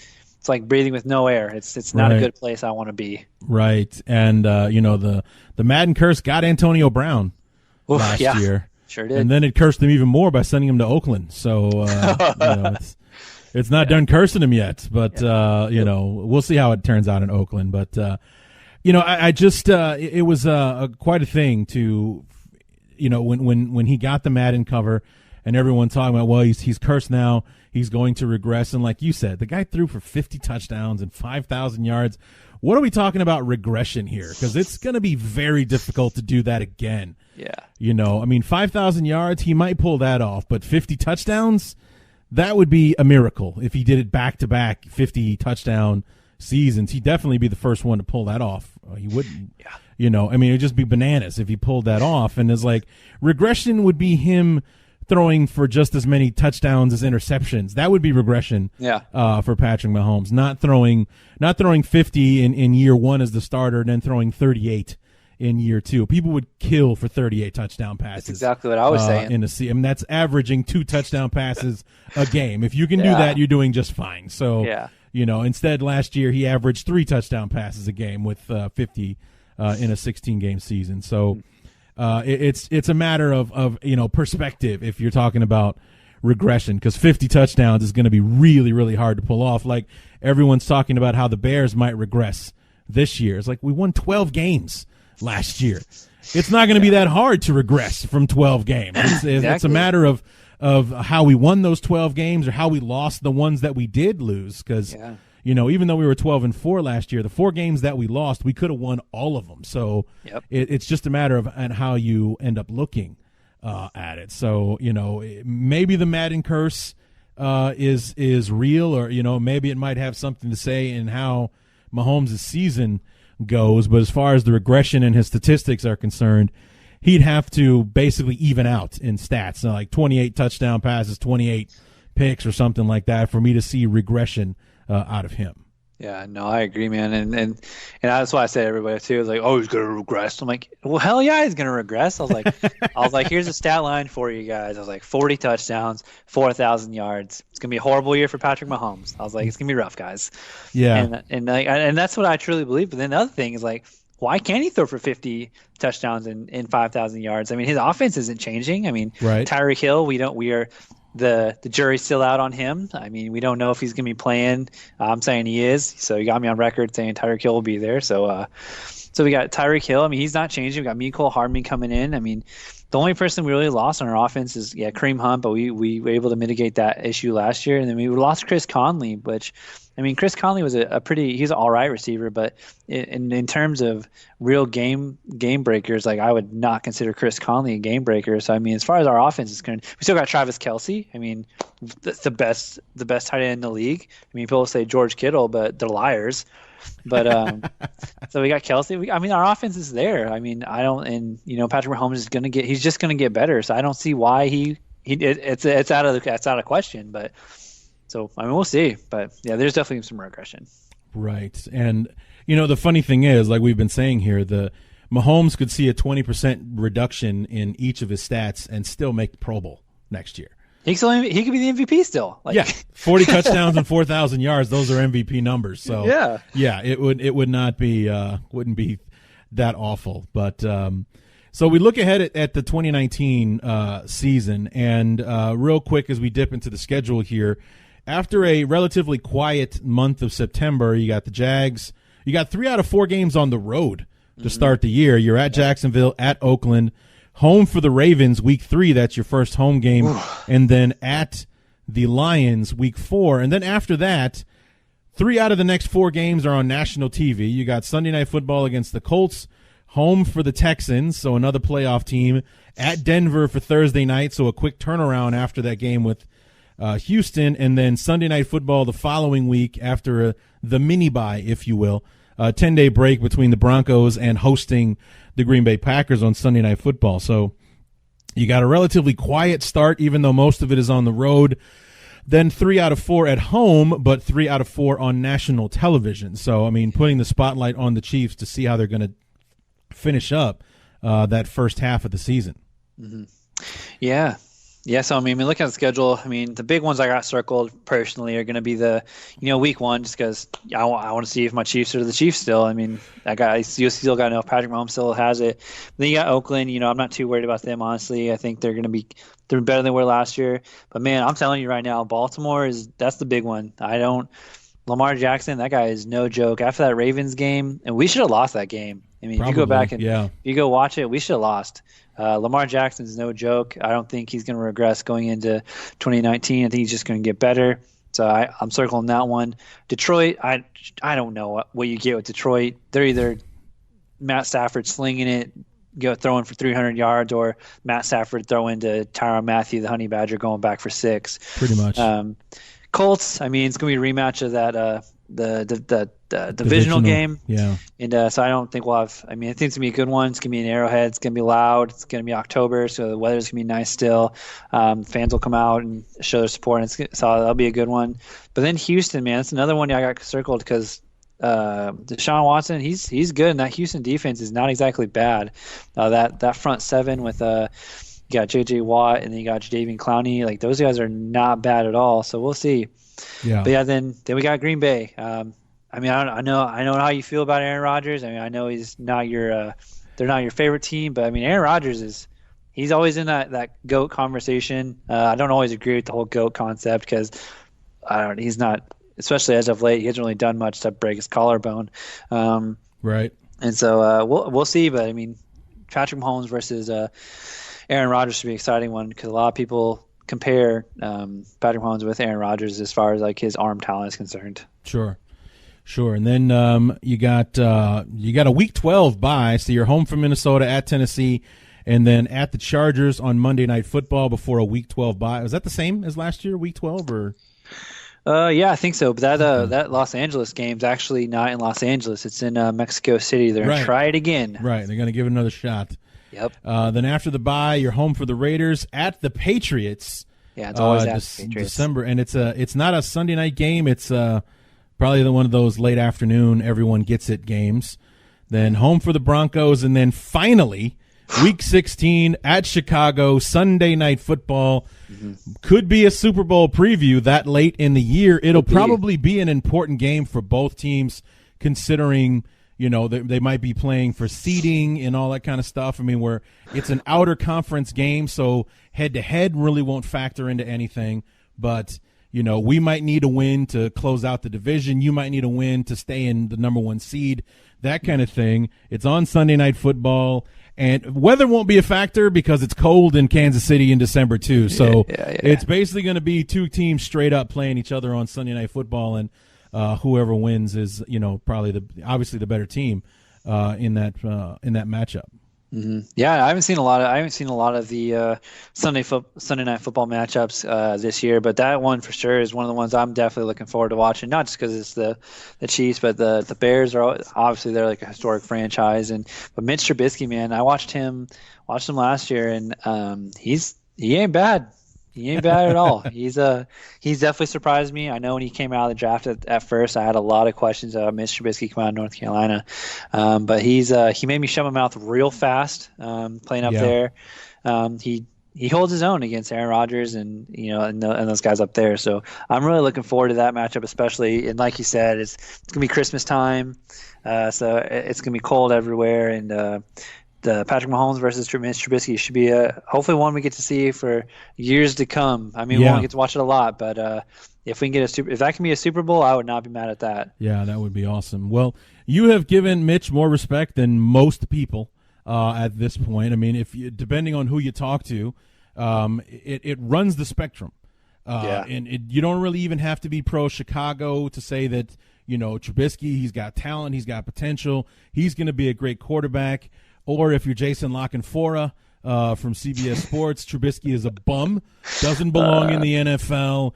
like breathing with no air. It's not a good place I want to be. Right, and the Madden curse got Antonio Brown. Last year. Sure did. And then it cursed him even more by sending him to Oakland. So, it's not done cursing him yet, but, we'll see how it turns out in Oakland. But, I just, it was quite a thing to, when he got the Madden cover and everyone talking about, well, he's cursed now, he's going to regress. And like you said, the guy threw for 50 touchdowns and 5,000 yards. What are we talking about regression here? Because it's going to be very difficult to do that again. Yeah. 5,000 yards, he might pull that off, but 50 touchdowns, that would be a miracle. If he did it back-to-back 50 touchdown seasons, he'd definitely be the first one to pull that off. He wouldn't. Yeah. It would just be bananas if he pulled that off. And it's like regression would be him throwing for just as many touchdowns as interceptions. That would be regression. For Patrick Mahomes, not throwing 50 in year one as the starter and then throwing 38 in year two. People would kill for 38 touchdown passes. That's exactly what I was saying. That's averaging 2 touchdown passes a game. If you can do that, you're doing just fine. So, instead last year he averaged 3 touchdown passes a game with 50 in a 16-game season. So it's a matter of perspective if you're talking about regression, because 50 touchdowns is going to be really, really hard to pull off. Like everyone's talking about how the Bears might regress this year. It's like we won 12 games last year. It's not going to be that hard to regress from 12 games. It's a matter of how we won those 12 games or how we lost the ones that we did lose. Because, even though we were 12-4 last year, the 4 games that we lost, we could have won all of them. So it's just a matter of how you end up looking at it. So, maybe the Madden curse is real, or, maybe it might have something to say in how Mahomes' season goes. But as far as the regression and his statistics are concerned, he'd have to basically even out in stats. So like 28 touchdown passes, 28 picks or something like that for me to see regression out of him. Yeah, no, I agree, man. And that's why I said everybody too is like, oh, he's gonna regress. I'm like, well, hell yeah, he's gonna regress. I was like, here's a stat line for you guys. I was like, 40 touchdowns, 4,000 yards. It's gonna be a horrible year for Patrick Mahomes. I was like, it's gonna be rough, guys. Yeah. And that's what I truly believe. But then the other thing is like, why can't he throw for 50 touchdowns and 5,000 yards? I mean, his offense isn't changing. I mean, Tyreek Hill, the jury's still out on him. I mean, we don't know if he's going to be playing. I'm saying he is. So you got me on record saying Tyreek Hill will be there. So we got Tyreek Hill. I mean, he's not changing. We got Mecole Hardman coming in. I mean, The only person we really lost on our offense is Kareem Hunt, but we were able to mitigate that issue last year. And then we lost Chris Conley, which, I mean, Chris Conley was he's an all right receiver, but in terms of real game breakers, like I would not consider Chris Conley a game breaker. So I mean, as far as our offense is concerned, we still got Travis Kelce. I mean, the best tight end in the league. I mean, people say George Kittle, but they're liars. But so we got Kelce. I mean, our offense is there. I mean, Patrick Mahomes is he's just gonna get better. So I don't see why it's out of question. But so I mean, we'll see. But yeah, there's definitely some regression. Right, and the funny thing is, like we've been saying here, the Mahomes could see a 20% reduction in each of his stats and still make the Pro Bowl next year. He could be the MVP still. Yeah, 40 touchdowns and 4,000 yards. Those are MVP numbers. So yeah, it would not be wouldn't be that awful. But so we look ahead at the 2019 season, and real quick as we dip into the schedule here, after a relatively quiet month of September, you got the Jags. You got 3 out of 4 games on the road to start the year. You're at Jacksonville, at Oakland. Home for the Ravens, week 3, that's your first home game, and then at the Lions, week 4. And then after that, 3 out of the next 4 games are on national TV. You got Sunday Night Football against the Colts, home for the Texans, so another playoff team, at Denver for Thursday night, so a quick turnaround after that game with Houston, and then Sunday Night Football the following week after the mini-bye, if you will, a 10-day break between the Broncos and hosting the Green Bay Packers on Sunday Night Football. So you got a relatively quiet start, even though most of it is on the road. Then 3 out of 4 at home, but 3 out of 4 on national television. So, I mean, putting the spotlight on the Chiefs to see how they're going to finish up that first half of the season. Mm-hmm. Yeah. Yeah, so I mean, looking at the schedule, I mean, the big ones I got circled personally are going to be the, week 1, just because I want to see if my Chiefs are the Chiefs still. I mean, you still got to know if Patrick Mahomes still has it. Then you got Oakland. I'm not too worried about them, honestly. I think they're better than they were last year. But man, I'm telling you right now, Baltimore that's the big one. Lamar Jackson, that guy is no joke. After that Ravens game, and we should have lost that game. I mean, if you go back and you go watch it, we should have lost. Lamar Jackson's no joke. I don't think he's going to regress going into 2019. I think he's just going to get better. So I'm circling that one. Detroit, I don't know what you get with Detroit. They're either Matt Stafford slinging it, throwing for 300 yards, or Matt Stafford throwing to Tyrann Mathieu, the Honey Badger, going back for 6. Pretty much. Colts, I mean, it's going to be a rematch of that the divisional game. Yeah. And so I don't think we'll have – I mean, I think it's going to be a good one. It's going to be in Arrowhead. It's going to be loud. It's going to be October, so the weather's going to be nice still. Fans will come out and show their support, so that'll be a good one. But then Houston, man, that's another one I got circled because Deshaun Watson, he's good, and that Houston defense is not exactly bad. That front 7 with you got J.J. Watt and then you got Jadeveon Clowney. Like, those guys are not bad at all, so we'll see. Yeah. But yeah, then we got Green Bay. I mean, I know how you feel about Aaron Rodgers. I mean, I know he's not they're not your favorite team, but I mean, Aaron Rodgers he's always in that GOAT conversation. I don't always agree with the whole GOAT concept because he's not, especially as of late, he hasn't really done much to break his collarbone. Right. And so we'll see. But I mean, Patrick Mahomes versus Aaron Rodgers should be an exciting one because a lot of people compare Patrick Mahomes with Aaron Rodgers as far as like his arm talent is concerned. Sure. And then you got a Week 12 bye, so you're home from Minnesota, at Tennessee, and then at the Chargers on Monday Night Football before a Week 12 bye. Was that the same as last year, Week 12, or? Yeah, I think so. But that Los Angeles game's actually not in Los Angeles. It's in Mexico City. They're going to try it again. Right. They're going to give it another shot. Yep. Then after the bye, you're home for the Raiders, at the Patriots. Yeah, it's always at the Patriots. December, and it's not a Sunday night game. It's probably one of those late afternoon, everyone gets it games. Then home for the Broncos, and then finally, Week 16 at Chicago, Sunday Night Football. Mm-hmm. Could be a Super Bowl preview that late in the year. It'll probably be an important game for both teams, considering they might be playing for seeding and all that kind of stuff. I mean, it's an outer conference game, so head-to-head really won't factor into anything. But we might need a win to close out the division. You might need a win to stay in the number 1 seed, that kind of thing. It's on Sunday Night Football. And weather won't be a factor because it's cold in Kansas City in December too. So it's basically going to be 2 teams straight up playing each other on Sunday Night Football, and whoever wins is probably obviously the better team in that matchup. Mm-hmm. Yeah, I haven't seen a lot of the Sunday Night Football matchups this year, but that one for sure is one of the ones I'm definitely looking forward to watching. Not just because it's the Chiefs, but the Bears are obviously they're like a historic franchise, but Mitch Trubisky, man, I watched him last year, and he ain't bad. He ain't bad at all. He's definitely surprised me. I know when he came out of the draft at first, I had a lot of questions about Mitch Trubisky coming out of North Carolina, but he made me shut my mouth real fast playing up there. He holds his own against Aaron Rodgers and those guys up there. So I'm really looking forward to that matchup, especially. And like you said, it's gonna be Christmas time, so it's gonna be cold everywhere, and the Patrick Mahomes versus Mitch Trubisky should be hopefully one we get to see for years to come. I mean, we won't get to watch it a lot, but if we can get if that can be a Super Bowl, I would not be mad at that. Yeah, that would be awesome. Well, you have given Mitch more respect than most people at this point. I mean, depending on who you talk to, it runs the spectrum. And you don't really even have to be pro Chicago to say that Trubisky, he's got talent, he's got potential, he's going to be a great quarterback. Or if you're Jason Lockenfora from CBS Sports, Trubisky is a bum, doesn't belong in the NFL.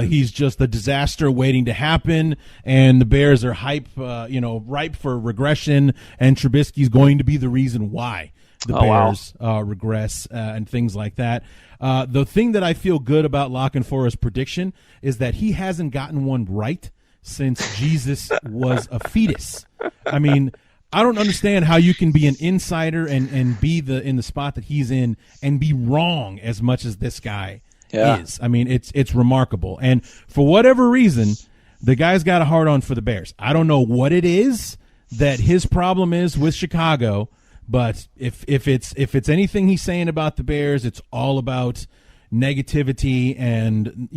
He's just a disaster waiting to happen, and the Bears are ripe for regression, and Trubisky's going to be the reason why the Bears regress and things like that. The thing that I feel good about Lockenfora's prediction is that he hasn't gotten one right since Jesus was a fetus. I mean, I don't understand how you can be an insider and be in the spot that he's in and be wrong as much as this guy is. I mean, it's remarkable. And for whatever reason, the guy's got a hard on for the Bears. I don't know what it is that his problem is with Chicago, but if it's anything he's saying about the Bears, it's all about negativity, and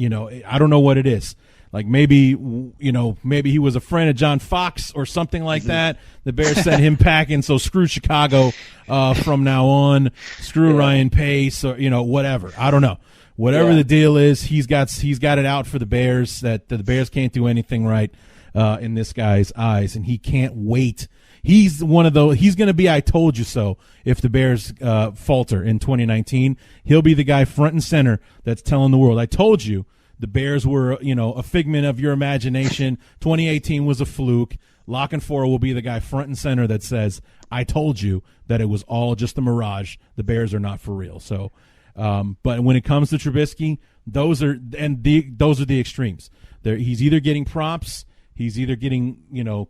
I don't know what it is. Like maybe he was a friend of John Fox or something like that. The Bears sent him packing, so screw Chicago from now on. Screw Ryan Pace, or whatever. I don't know. Whatever the deal is, he's got it out for the Bears that the Bears can't do anything right in this guy's eyes, and he can't wait. He's one of those. He's going to be I told you so if the Bears falter in 2019. He'll be the guy front and center that's telling the world, I told you. The Bears were, a figment of your imagination. 2018 was a fluke. Lockenfora will be the guy front and center that says, I told you that it was all just a mirage. The Bears are not for real. So, but when it comes to Trubisky, those are the extremes. He's either getting props, he's either getting,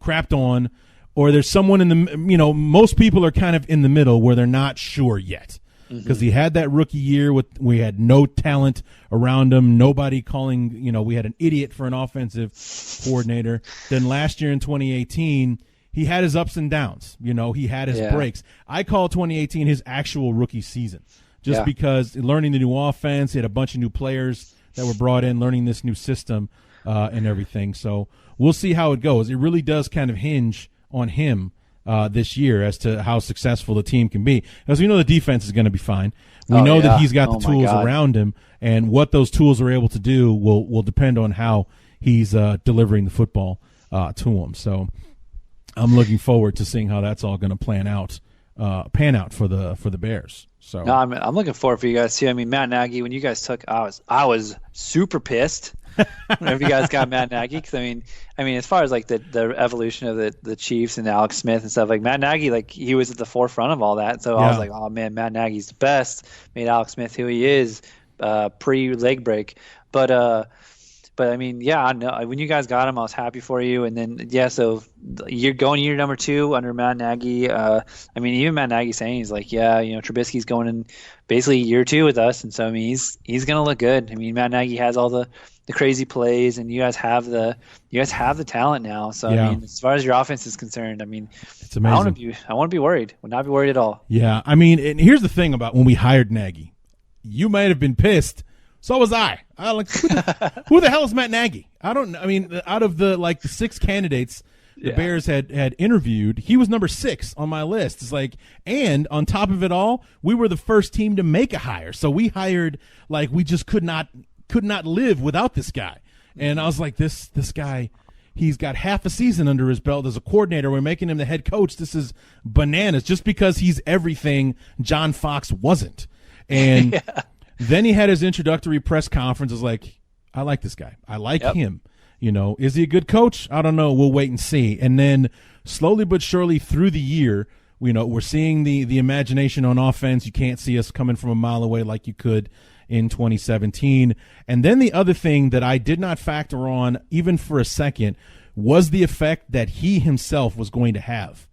crapped on, or there's someone in the, most people are kind of in the middle where they're not sure yet. Because he had that rookie year we had no talent around him, nobody calling, we had an idiot for an offensive coordinator. Then last year in 2018, he had his ups and downs. He had his breaks. I call 2018 his actual rookie season, just because learning the new offense, he had a bunch of new players that were brought in, learning this new system and everything. So we'll see how it goes. It really does kind of hinge on him this year as to how successful the team can be. As we know, the defense is going to be fine. We know that he's got the tools around him, and what those tools are able to do will depend on how he's delivering the football to him. So I'm looking forward to seeing how that's all going to pan out for the Bears. So no, I'm looking forward for you guys too. I mean, Matt Nagy, when you guys took, I was super pissed whenever you guys got Matt Nagy, because I mean, as far as like the evolution of the Chiefs and Alex Smith and stuff, like Matt Nagy, like he was at the forefront of all that. So I was like, oh man, Matt Nagy's the best. Made Alex Smith who he is pre leg break. But I mean, I know when you guys got him, I was happy for you. And then so you're going year number 2 under Matt Nagy. I mean, even Matt Nagy saying he's like, Trubisky's going in basically year 2 with us, and so I mean he's gonna look good. I mean, Matt Nagy has all the crazy plays, and you guys have the talent now. So I mean, as far as your offense is concerned, I mean, it's amazing. I want to be worried. Would not be worried at all. Yeah, I mean, and here's the thing about when we hired Nagy, you might have been pissed So was I. I like who the hell is Matt Nagy? I don't know. I mean, out of the 6 candidates the Bears had interviewed, he was number 6 on my list. It's like, and on top of it all, we were the first team to make a hire. So we hired we just could not live without this guy. And I was like, this guy, he's got half a season under his belt as a coordinator. We're making him the head coach. This is bananas just because he's everything John Fox wasn't. And then he had his introductory press conference. I was like, I like this guy. I like him. Is he a good coach? I don't know. We'll wait and see. And then slowly but surely through the year, we're seeing the imagination on offense. You can't see us coming from a mile away like you could in 2017. And then the other thing that I did not factor on even for a second was the effect that he himself was going to have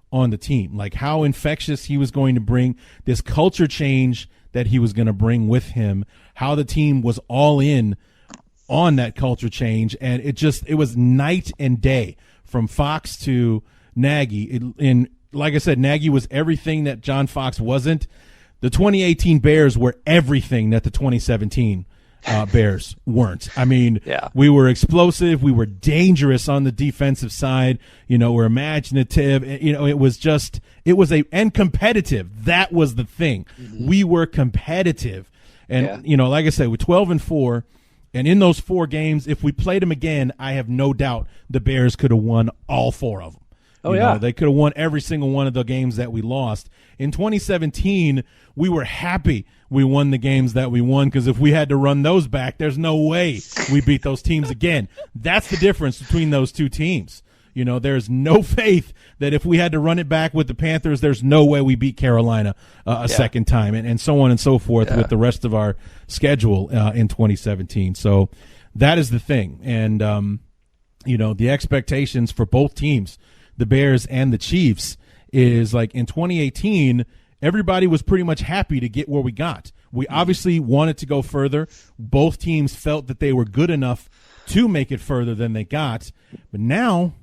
on the team, like how infectious he was going to bring, this culture change that he was going to bring with him, how the team was all in on that culture change. And it was night and day from Fox to Nagy. And like I said, Nagy was everything that John Fox wasn't. The 2018 Bears were everything that the 2017 Bears weren't. I mean, we were explosive. We were dangerous on the defensive side. We're imaginative. And competitive. That was the thing. Mm-hmm. We were competitive. And, like I said, we're 12-4. And in those 4 games, if we played them again, I have no doubt the Bears could have won all 4 of them. They could have won every single one of the games that we lost. In 2017, we were happy we won the games that we won, because if we had to run those back, there's no way we beat those teams again. That's the difference between those two teams. There's no faith that if we had to run it back with the Panthers, there's no way we beat Carolina a second time, and so on and so forth with the rest of our schedule in 2017. So that is the thing. And, the expectations for both teams, the Bears and the Chiefs, is like in 2018, everybody was pretty much happy to get where we got. We obviously wanted to go further. Both teams felt that they were good enough to make it further than they got. But now,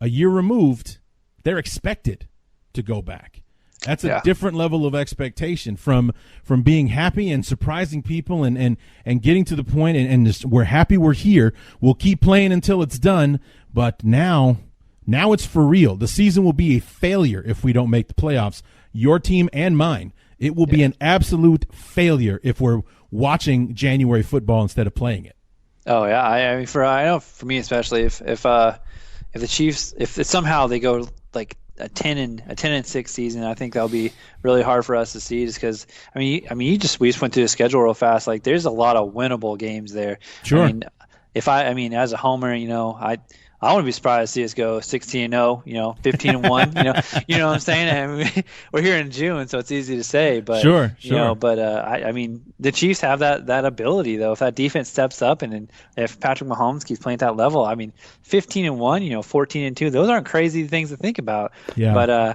a year removed, they're expected to go back. That's a different level of expectation from being happy and surprising people and getting to the point and just, we're happy we're here. We'll keep playing until it's done. But now it's for real. The season will be a failure if we don't make the playoffs. Your team and mine. It will be an absolute failure if we're watching January football instead of playing it. Oh yeah, I mean, I know for me especially, if the Chiefs, if somehow they go like a 10-6 season, I think that'll be really hard for us to see, just because we just went through the schedule real fast. Like, there's a lot of winnable games there. Sure. I mean, as a homer, I wouldn't be surprised to see us go 16-0, 15-1. You know what I'm saying? I mean, we're here in June, so it's easy to say. But sure. I mean, the Chiefs have that ability, though. If that defense steps up, and if Patrick Mahomes keeps playing at that level, I mean, 15-1, 14-2, those aren't crazy things to think about. Yeah.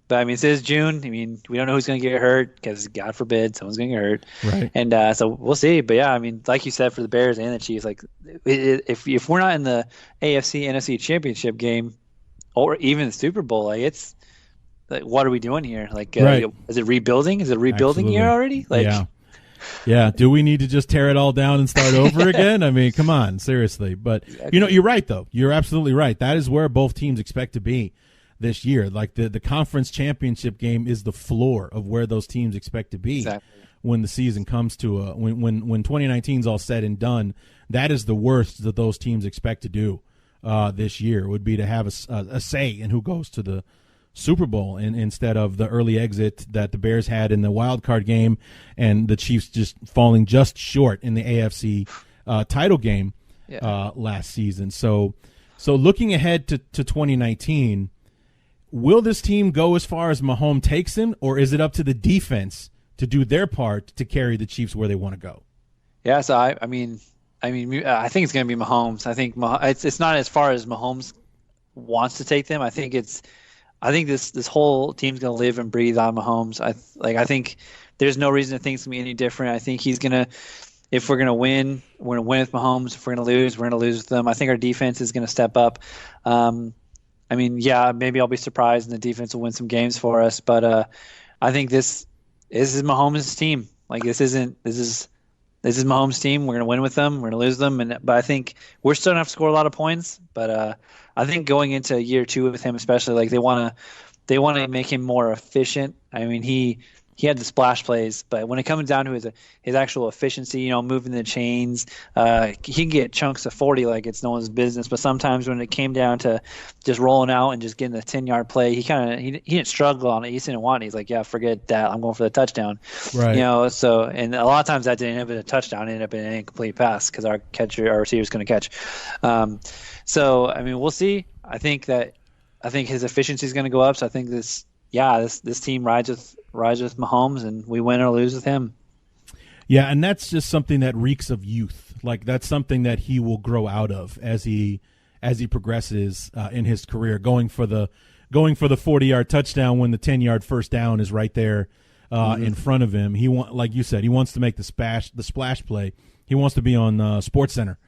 But I mean, it is June. I mean, we don't know who's going to get hurt, because God forbid someone's going to get hurt. Right. And so we'll see. But yeah, I mean, like you said, for the Bears and the Chiefs, like if we're not in the AFC NFC Championship game, or even the Super Bowl, like, it's like, what are we doing here? Like, is it rebuilding? Is it a rebuilding year already? Like, yeah. Do we need to just tear it all down and start over again? I mean, come on, seriously. But you're right, though. You're absolutely right. That is where both teams expect to be this year. Like, the conference championship game is the floor of where those teams expect to be when the season comes to when 2019 is all said and done. That is the worst that those teams expect to do this year, would be to have a say in who goes to the Super Bowl, instead of the early exit that the Bears had in the wild card game, and the Chiefs just falling just short in the AFC title game last season. So looking ahead to 2019, will this team go as far as Mahomes takes him, or is it up to the defense to do their part to carry the Chiefs where they want to go? Yeah, so I think it's going to be Mahomes. I think it's not as far as Mahomes wants to take them. I think this whole team's going to live and breathe on Mahomes. I think there's no reason to think it's going to be any different. I think he's going to, if we're going to win, we're going to win with Mahomes. If we're going to lose, we're going to lose with them. I think our defense is going to step up. I mean, maybe I'll be surprised and the defense will win some games for us, but I think this is Mahomes' team. Like, this is this is Mahomes' team. We're going to win with them. We're going to lose them. But I think we're still going to have to score a lot of points. But I think going into year 2 with him, especially, like they want to make him more efficient. I mean, he had the splash plays, but when it comes down to his actual efficiency, moving the chains, he can get chunks of 40 like it's no one's business. But sometimes when it came down to just rolling out and just getting the 10-yard play, he didn't struggle on it. He didn't want it. He's like, yeah, forget that. I'm going for the touchdown. Right. So and a lot of times that didn't end up in a touchdown. It ended up in an incomplete pass because our receiver is going to catch. So I mean, we'll see. I think his efficiency is going to go up. So I think this team rides with Mahomes, and we win or lose with him. Yeah, and that's just something that reeks of youth. Like that's something that he will grow out of as he progresses in his career. Going for the 40-yard touchdown when the 10-yard first down is right there in front of him. Like you said, he wants to make the splash play. He wants to be on SportsCenter.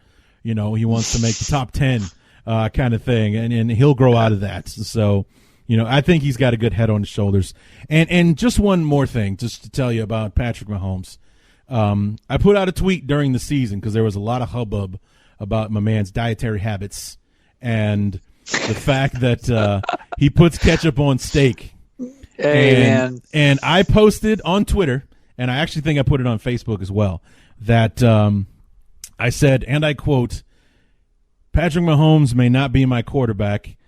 He wants to make the top 10 kind of thing, and he'll grow out of that. So. I think he's got a good head on his shoulders. And just one more thing, just to tell you about Patrick Mahomes. I put out a tweet during the season because there was a lot of hubbub about my man's dietary habits and the fact that he puts ketchup on steak. Hey, man. And I posted on Twitter, and I actually think I put it on Facebook as well, that I said, and I quote, Patrick Mahomes may not be my quarterback,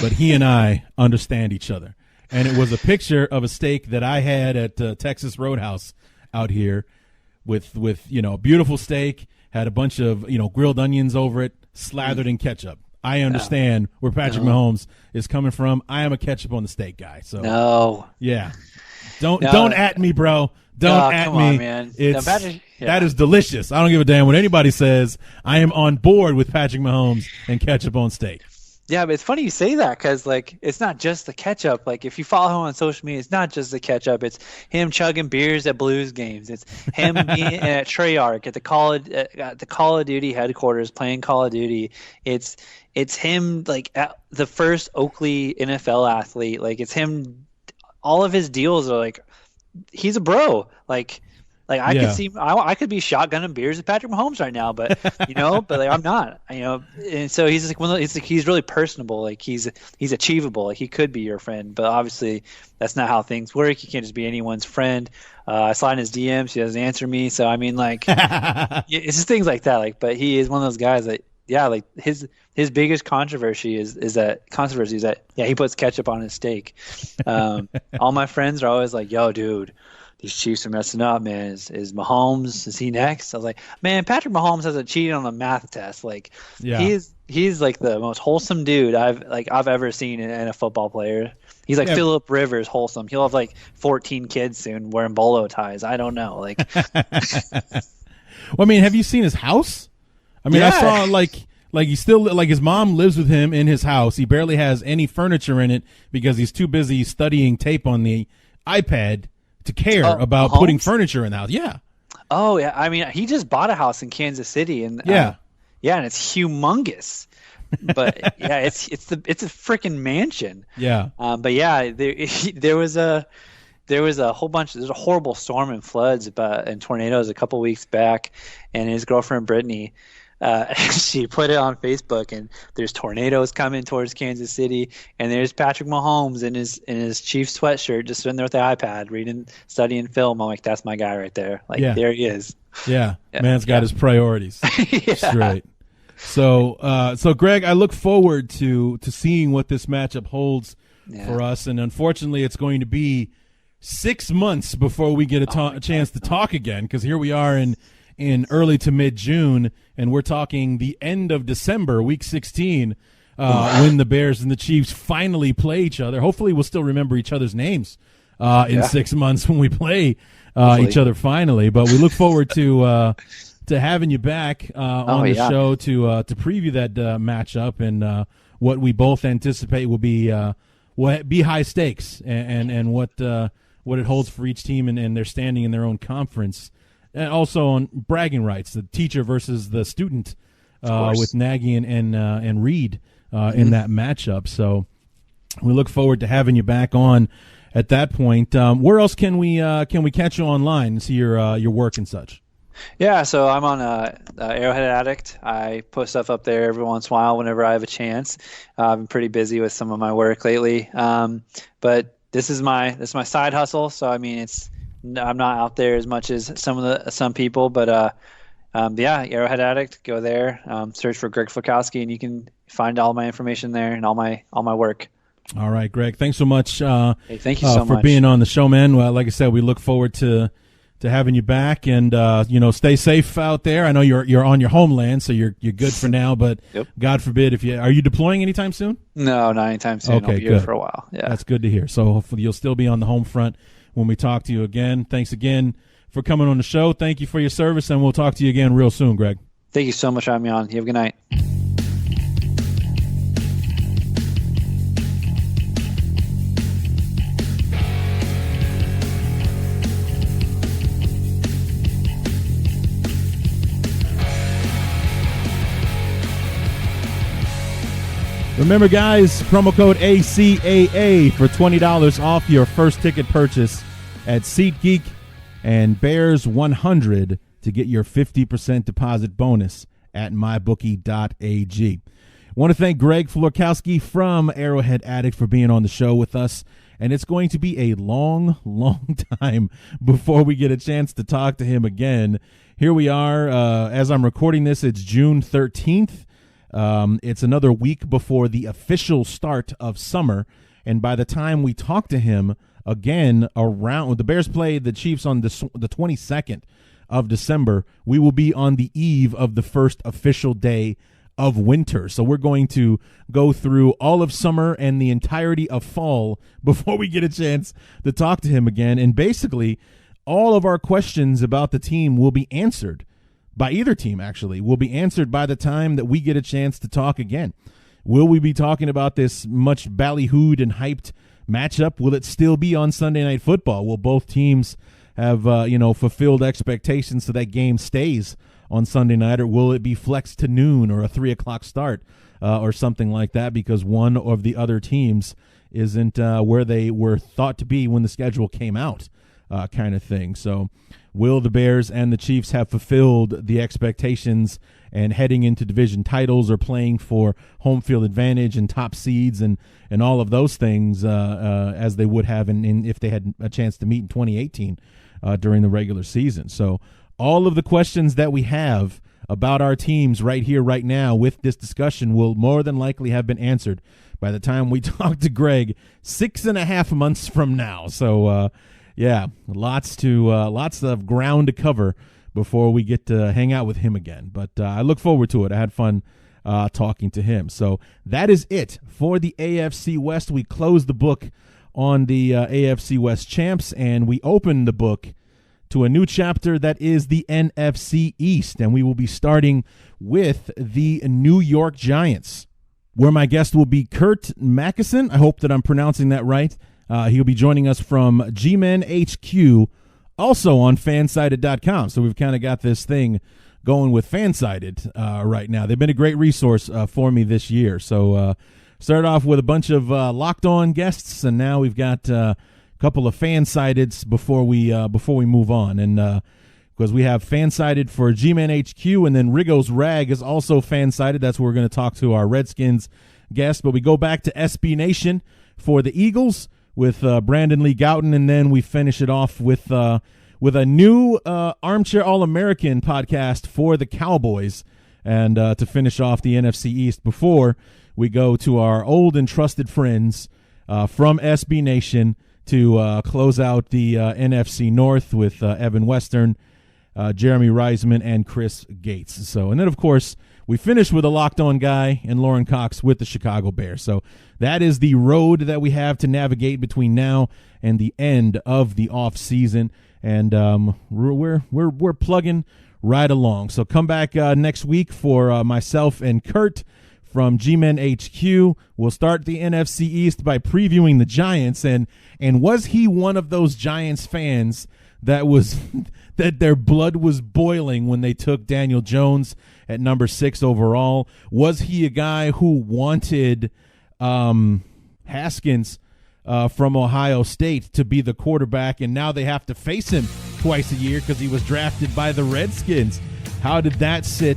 but he and I understand each other. And it was a picture of a steak that I had at Texas Roadhouse out here with a beautiful steak, had a bunch of, grilled onions over it, slathered in ketchup. I understand where Patrick Mahomes is coming from. I am a ketchup on the steak guy. So yeah. Don't at me, bro. Don't at me. On, man. That is delicious. I don't give a damn what anybody says. I am on board with Patrick Mahomes and ketchup on steak. Yeah, but it's funny you say that because, like, it's not just the ketchup. Like, if you follow him on social media, it's not just the ketchup. It's him chugging beers at Blues games. It's him being at Treyarch at the Call of Duty headquarters playing Call of Duty. It's him, like, at the first Oakley NFL athlete. Like, it's him. All of his deals are, like, he's a bro. Like I could see, I could be shotgunning beers with Patrick Mahomes right now, but but like, I'm not, and so he's like he's really personable, like he's achievable, like he could be your friend, but obviously that's not how things work. You can't just be anyone's friend. I slide in his DMs, he doesn't answer me, so I mean, like, it's just things like that. Like, but he is one of those guys that, like his biggest controversy is that he puts ketchup on his steak. All my friends are always like, yo, dude, these Chiefs are messing up, man. Is Mahomes, is he next? I was like, man, Patrick Mahomes hasn't cheated on a math test. Like, he's like the most wholesome dude I've ever seen in a football player. He's like Phillip Rivers wholesome. He'll have like 14 kids soon wearing bolo ties. I don't know. Like, well, I mean, have you seen his house? I mean, I saw like he still, like, his mom lives with him in his house. He barely has any furniture in it because he's too busy studying tape on the iPad to care about Mahomes? Putting furniture in the house. Yeah. Oh yeah. I mean, he just bought a house in Kansas City, and and it's humongous. But yeah, it's a freaking mansion. Yeah. But yeah, there was a whole bunch. There's a horrible storm and floods and tornadoes a couple weeks back, and his girlfriend Brittany, she put it on Facebook, and there's tornadoes coming towards Kansas City, and there's Patrick Mahomes in his Chiefs sweatshirt just sitting there with the iPad studying film. I'm like, that's my guy right there. Like, there he is. Yeah. Man's got his priorities straight. So Greg, I look forward to seeing what this matchup holds for us, and unfortunately it's going to be 6 months before we get a chance to talk again, because here we are in early to mid-June, and we're talking the end of December, week 16, when the Bears and the Chiefs finally play each other. Hopefully we'll still remember each other's names in 6 months when we play each other finally. But we look forward to having you back on the show to preview that matchup and what we both anticipate will be high stakes and what it holds for each team and their standing in their own conference. And also on bragging rights, the teacher versus the student with Nagy and Reed in that matchup. So we look forward to having you back on at that point. Where else can we catch you online and see your work and such? Yeah, so I'm on Arrowhead Addict. I put stuff up there every once in a while whenever I have a chance. I've been pretty busy with some of my work lately, but this is my side hustle. So I mean, I'm not out there as much as some people, but yeah, Arrowhead Addict. Go there, search for Greg Florkowski, and you can find all my information there and all my work. All right, Greg. Thanks so much. Hey, thank you so for much being on the show, man. Well, like I said, we look forward to having you back, and stay safe out there. I know you're on your homeland, so you're good for now. But Yep. God forbid, are you deploying anytime soon? No, not anytime soon. Okay, I'll be here good. for a while. Yeah, That's good to hear. So hopefully you'll still be on the home front when we talk to you again. Thanks again for coming on the show. Thank you for your service, and we'll talk to you again real soon, Greg. thank you so much for having me on. You have a good night. Remember, guys, promo code ACAA for $20 off your first ticket purchase at SeatGeek, and Bears 100 to get your 50% deposit bonus at mybookie.ag. I want to thank Greg Florkowski from Arrowhead Addict for being on the show with us, and it's going to be a long, long time before we get a chance to talk to him again. Here we are. As I'm recording this, it's June 13th. It's another week before the official start of summer, and by the time we talk to him again, around the Bears play the Chiefs on the 22nd of December, we will be on the eve of the first official day of winter. So we're going to go through all of summer and the entirety of fall before we get a chance to talk to him again, and basically all of our questions about the team will be answered by either team, actually, will be answered by the time that we get a chance to talk again. Will we be talking about this much ballyhooed and hyped matchup? Will it still be on Sunday Night Football? Will both teams have, fulfilled expectations so that game stays on Sunday night, or will it be flexed to noon or a 3 o'clock start or something like that because one of the other teams isn't where they were thought to be when the schedule came out, kind of thing. So will the Bears and the Chiefs have fulfilled the expectations and heading into division titles or playing for home field advantage and top seeds and all of those things as they would have if they had a chance to meet in 2018 during the regular season? So all of the questions that we have about our teams right here, right now with this discussion will more than likely have been answered by the time we talk to Greg 6.5 months from now. So, yeah, lots of ground to cover before we get to hang out with him again. But I look forward to it. I had fun talking to him. So that is it for the AFC West. We close the book on the AFC West champs, and we open the book to a new chapter that is the NFC East. And we will be starting with the New York Giants, where my guest will be Kurt Mackison. I hope that I'm pronouncing that right. He'll be joining us from G-Men HQ, also on Fansided.com. So we've kind of got this thing going with Fansided right now. They've been a great resource for me this year. So started off with a bunch of locked on guests, and now we've got a couple of Fansideds before we move on. And because we have Fansided for G-Men HQ, and then Rigo's Rag is also Fansided. That's where we're going to talk to our Redskins guest. But we go back to SB Nation for the Eagles with Brandon Lee Gouton, and then we finish it off with a new Armchair All-American podcast for the Cowboys, and to finish off the NFC East before we go to our old and trusted friends from SB Nation to close out the NFC North with Evan Western, Jeremy Reisman, and Chris Gates. So, and then, of course, we finish with a locked-on guy and Lauren Cox with the Chicago Bears. So that is the road that we have to navigate between now and the end of the off season, and we're plugging right along. So come back next week for myself and Kurt from G-Men HQ. We'll start the NFC East by previewing the Giants, and was he one of those Giants fans that was that their blood was boiling when they took Daniel Jones at number 6 overall? Was he a guy who wanted Haskins from Ohio State to be the quarterback, and now they have to face him twice a year because he was drafted by the Redskins. How did that sit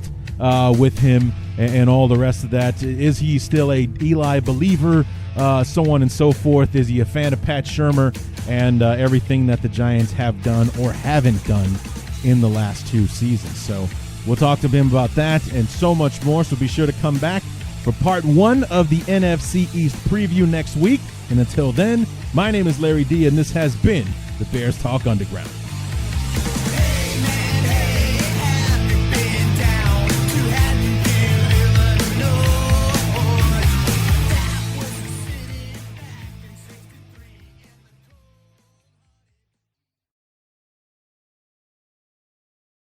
with him and all the rest of that? Is he still a Eli believer? So on and so forth. Is he a fan of Pat Shurmur and everything that the Giants have done or haven't done in the last 2 seasons? So we'll talk to him about that and so much more. So be sure to come back for part 1 of the NFC East preview next week. And until then, my name is Larry D, and this has been the Bears Talk Underground.